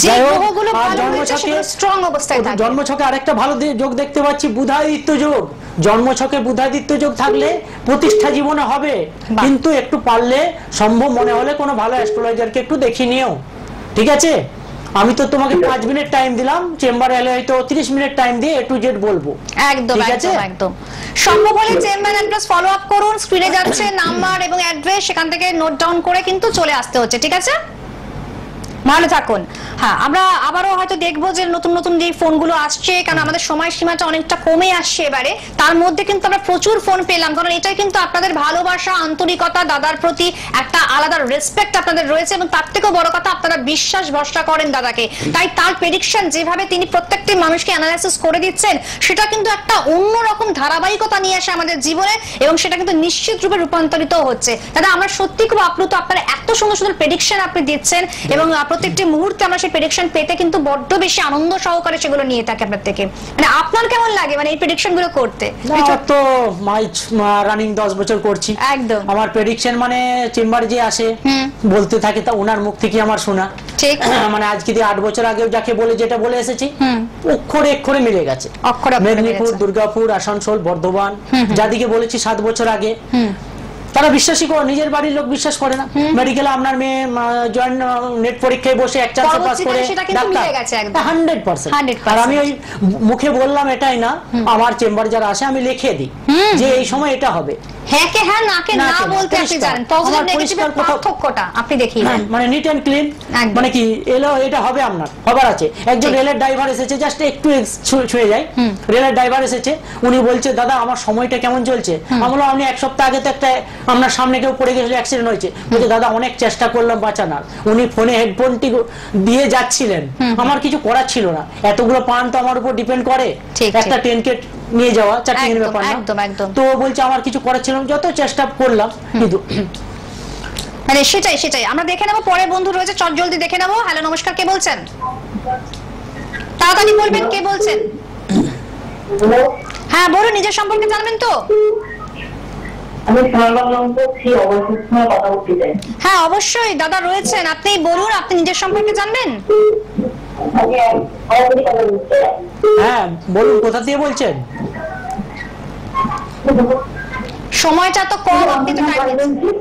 যে যাই হোক, গ্রহগুলো আর ভালো রয়েছে সেগুলো স্ট্রং অবস্থায় থাকে। জন্মছকে আরেকটা ভালো যোগ দেখতে পাচ্ছি, বুধাদিত্য যোগ। জন্মছকে বুধাদিত্য যোগ থাকলে প্রতিষ্ঠা জীবনে হবে, কিন্তু একটু পারলে সম্ভব মনে হলে কোনো ভালো অ্যাস্ট্রোলজারকে একটু দেখিয়ে নিও, ঠিক আছে? আমি তো তোমাকে 5 মিনিট টাইম দিলাম, চেম্বারে এলে হয়তো 30 মিনিট টাইম দিয়ে A to Z বলবো, একদম ঠিক আছে? একদম একদম সম্ভব হলে চেম্বার অ্যাড্রেস ফলো আপ করুন, স্ক্রিনে যাচ্ছে নাম্বার এবং অ্যাড্রেস, সেখান থেকে নোট ডাউন করে কিন্তু চলে আসতে হচ্ছে, ঠিক আছে? ভালো থাকুন। হ্যাঁ, আমরা আবারও হয়তো দেখবো যে নতুন নতুন যে ফোনগুলো আসছে, কারণ আমাদের সময়সীমাটা অনেকটা কমে আসছে এবারে, তার মধ্যে কিন্তু আমরা প্রচুর ফোন পেলাম, কারণ এটাই কিন্তু আপনাদের ভালোবাসা, আন্তরিকতা, দাদার প্রতি একটা আলাদা রেসপেক্ট আপনাদের রয়েছে, এবং তার থেকেও বড় কথা আপনারা বিশ্বাস ভরসা করেন দাদাকে, তাই তার প্রেডিকশন যেভাবে তিনি প্রত্যেকটি মানুষকে অ্যানালাইসিস করে দিচ্ছেন, সেটা কিন্তু একটা অন্যরকম ধারাবাহিকতা নিয়ে আসে আমাদের জীবনে, এবং সেটা কিন্তু নিশ্চিত রূপে রূপান্তরিত হচ্ছে। দাদা, আমরা সত্যি খুব আপ্লুত, আপনারা এত সুন্দর সুন্দর প্রেডিকশন আপনি দিচ্ছেন, এবং প্রত্যেকটি মুহূর্তে আমরা সেই প্রেডিকশন পেতে কিন্তু বড্ড বেশি আনন্দ সহকারে সেগুলো নিয়ে থাকি আপনার থেকে। মানে আপনার কেমন লাগে মানে এই প্রেডিকশন গুলো করতে? তো রানিং 10 বছর করছি, একদম আমার প্রেডিকশন মানে চেম্বার যে আসে বলতে থাকে, তা ওনার মুখ থেকে আমার শোনা, ঠিক মানে আজকে দিয়ে 8 বছর আগেও যাকে বলে যেটা বলে এসেছি অক্ষরে অক্ষরে মিলে গেছে। মেদিনীপুর, দুর্গাপুর, আসানসোল, বর্ধমান, যাদিকে বলেছি 7 বছর আগে, তারা বিশ্বাসই করে, নিজের বাড়ির লোক বিশ্বাস করে না। মেডিকেলে আপনার মেয়ে জয়েন্ট নেট পরীক্ষায় বসে এক চান্সে পাস করে ডাক্তার 100%। আর আমি ওই মুখে বললাম এটাই না, আমার চেম্বার যারা আসে আমি লিখে দিই যে এই সময় এটা হবে। হ্যাঁ কে হ্যাঁ, না কে না বলতে আপনি জানেন পজিটিভ নেগেটিভের পার্থক্যটা আপনি দেখিয়ে দেন, মানে নিট এন্ড ক্লিন, মানে কি এলো এটা হবে আপনার খবর আছে। একজন রেলের ড্রাইভার এসেছে, জাস্ট একটু ছুঁয়ে যায়, রেলের ড্রাইভার এসেছে, উনি বলছে দাদা আমার সময়টা কেমন চলছে? আমি বললাম আপনি 1 সপ্তাহ আগে তো একটা আপনার সামনে কেউ পড়ে গেছিল, অ্যাক্সিডেন্ট হয়েছে। বলছে দাদা অনেক চেষ্টা করলাম বাঁচানোর, উনি ফোনে হেডফোনটি দিয়ে যাচ্ছিলেন, আমার কিছু করার ছিল না, এতগুলো পান তো আমার উপর ডিপেন্ড করে, একটা 10K নিয়ে যাওয়া 4 দিনের ব্যাপার না, তো বলছে আমার কিছু করার ছিল, যত চেষ্টা করলাম কিন্তু মানে সেটাই সেটাই আমরা দেখে নেবো। পরে বন্ধু রয়েছে, চট জলদি দেখে নেবো। হ্যালো নমস্কার, কে বলছেন? তাড়াতাড়ি বলবেন কে বলছেন। হ্যাঁ বলুন, নিজের সম্পর্কে জানবেন তো? আমি কথা বলতে চাই। হ্যাঁ অবশ্যই দাদা রয়েছেন, আপনি বলুন, আপনি নিজের সম্পর্কে জানবেন? হ্যাঁ বলুন, কোথা থেকে বলছেন? সময়টা তো কম, আপনি তো টাইম দিচ্ছেন।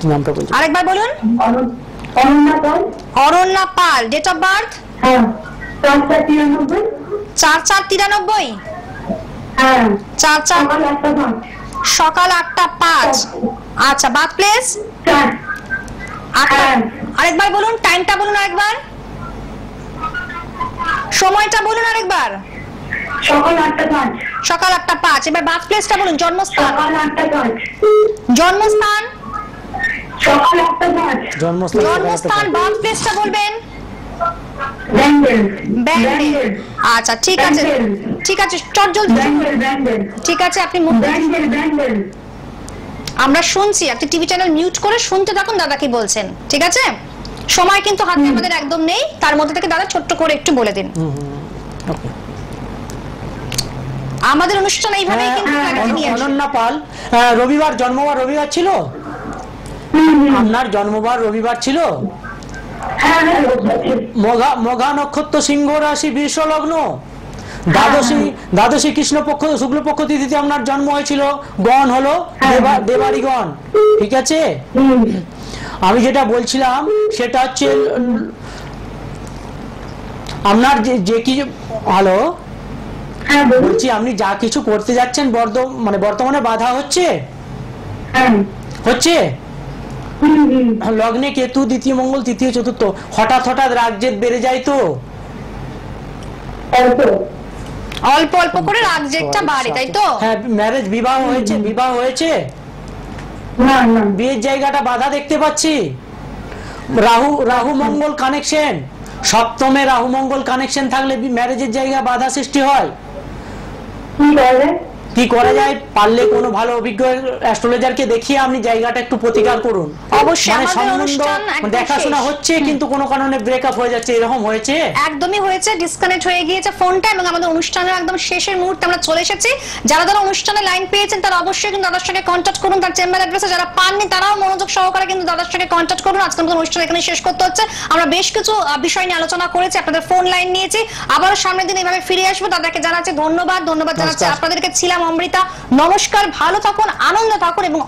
নামটা বলুন আরেকবার বলুন। অরণ্যা পাল, ডেট অফ বার্থ 4/4/93। 4/4 সকাল 8টা 5। আচ্ছা, বার্থ প্লেস? আরেকবার বলুন, টাইমটা বলুন আরেকবার, সময়টা বলুন আরেকবার। সকাল 8টা 5। এবার বার্থ প্লেসটা বলুন, জন্মস্থান। জন্মস্থান জন্মস্থান বার্থ প্লেসটা বলবেন। আচ্ছা ঠিক আছে ঠিক আছে, চট জলদি ঠিক আছে, আপনি আমরা শুনছি, আপনি টিভি চ্যানেল মিউট করে শুনতে থাকুন দাদা কি বলছেন, ঠিক আছে? সময় কিন্তু হাতে আমাদের একদম নেই, তার মধ্যে থেকে দাদা ছোট্ট করে একটু বলে দিন। আমাদের অনুষ্ঠান এইভাবেই কিন্তু অনন্যা পাল, রবিবার জন্মবার রবিবার ছিল আপনার? জন্মবার রবিবার ছিল? মঘা নক্ষত্র, সিংহ রাশি, বৃষ লগ্ন, দ্বাদশী কৃষ্ণপক্ষ শুক্লপক্ষ তিথিতে আপনার জন্ম হয়েছিল, গণ হলো দেবাড়ি গণ, ঠিক আছে? আমি যেটা বলছিলাম সেটা হচ্ছে আপনার যে কি, হ্যালো বলছি, আপনি যা কিছু করতে যাচ্ছেন বর্তমানে বাধা হচ্ছে লগ্নে কেতু, দ্বিতীয় মঙ্গল, তৃতীয় চতুর্থ, হঠাৎ রাগ জেদ বেড়ে যায় তো অল্প অল্প করে রাগ জেগটা বাড়ে, তাই তো? হ্যাঁ, ম্যারেজ বিবাহ হয়েছে না না বিয়ের জায়গাটা বাধা দেখতে পাচ্ছি। রাহু মঙ্গল কানেকশন, সপ্তমে রাহু মঙ্গল কানেকশন থাকলে ম্যারেজের জায়গা বাধা সৃষ্টি হয়। কি করা যায়? পারলে কোনো ভালো অভিজ্ঞ অ্যাস্ট্রোলজারকে দেখিয়ে আপনি জায়গাটা একটু প্রতিকার করুন। অবশ্যই মানে আমাদের সম্বন্ধ অনুষ্ঠান একদম দেখাশোনা শেষ। হচ্ছে কিন্তু কোনো কারণে ব্রেকআপ হয়ে যাচ্ছে, এরকম হয়েছে? একদমই হয়েছে, ডিসকানেক্ট হয়ে গিয়েছে ফোনটা, এবং আমাদের অনুষ্ঠানের একদম শেষের মুহূর্তে আমরা চলে এসেছি। যারা যারা অনুষ্ঠানে লাইন পেয়েছেন তারা অবশ্যই কিন্তু দাদার সঙ্গে কন্ট্যাক্ট করুন, তার চেম্বার অ্যাড্রেসে। যারা পাননি তারাও মনোযোগ সহকারে কিন্তু দাদার সঙ্গে কন্ট্যাক্ট করুন। আজকের মতো অনুষ্ঠান এখানে শেষ করতে হচ্ছে। আমরা বেশ কিছু বিষয় নিয়ে আলোচনা করেছি, আপনাদের ফোন লাইন নিয়েছি। আবারও সামনের দিন এভাবে ফিরে আসবো। দাদাকে জানাচ্ছি ধন্যবাদ জানাচ্ছি আপনাদেরকে। ছিলাম অমৃতা, নমস্কার, ভালো থাকুন, আনন্দ থাকুন এবং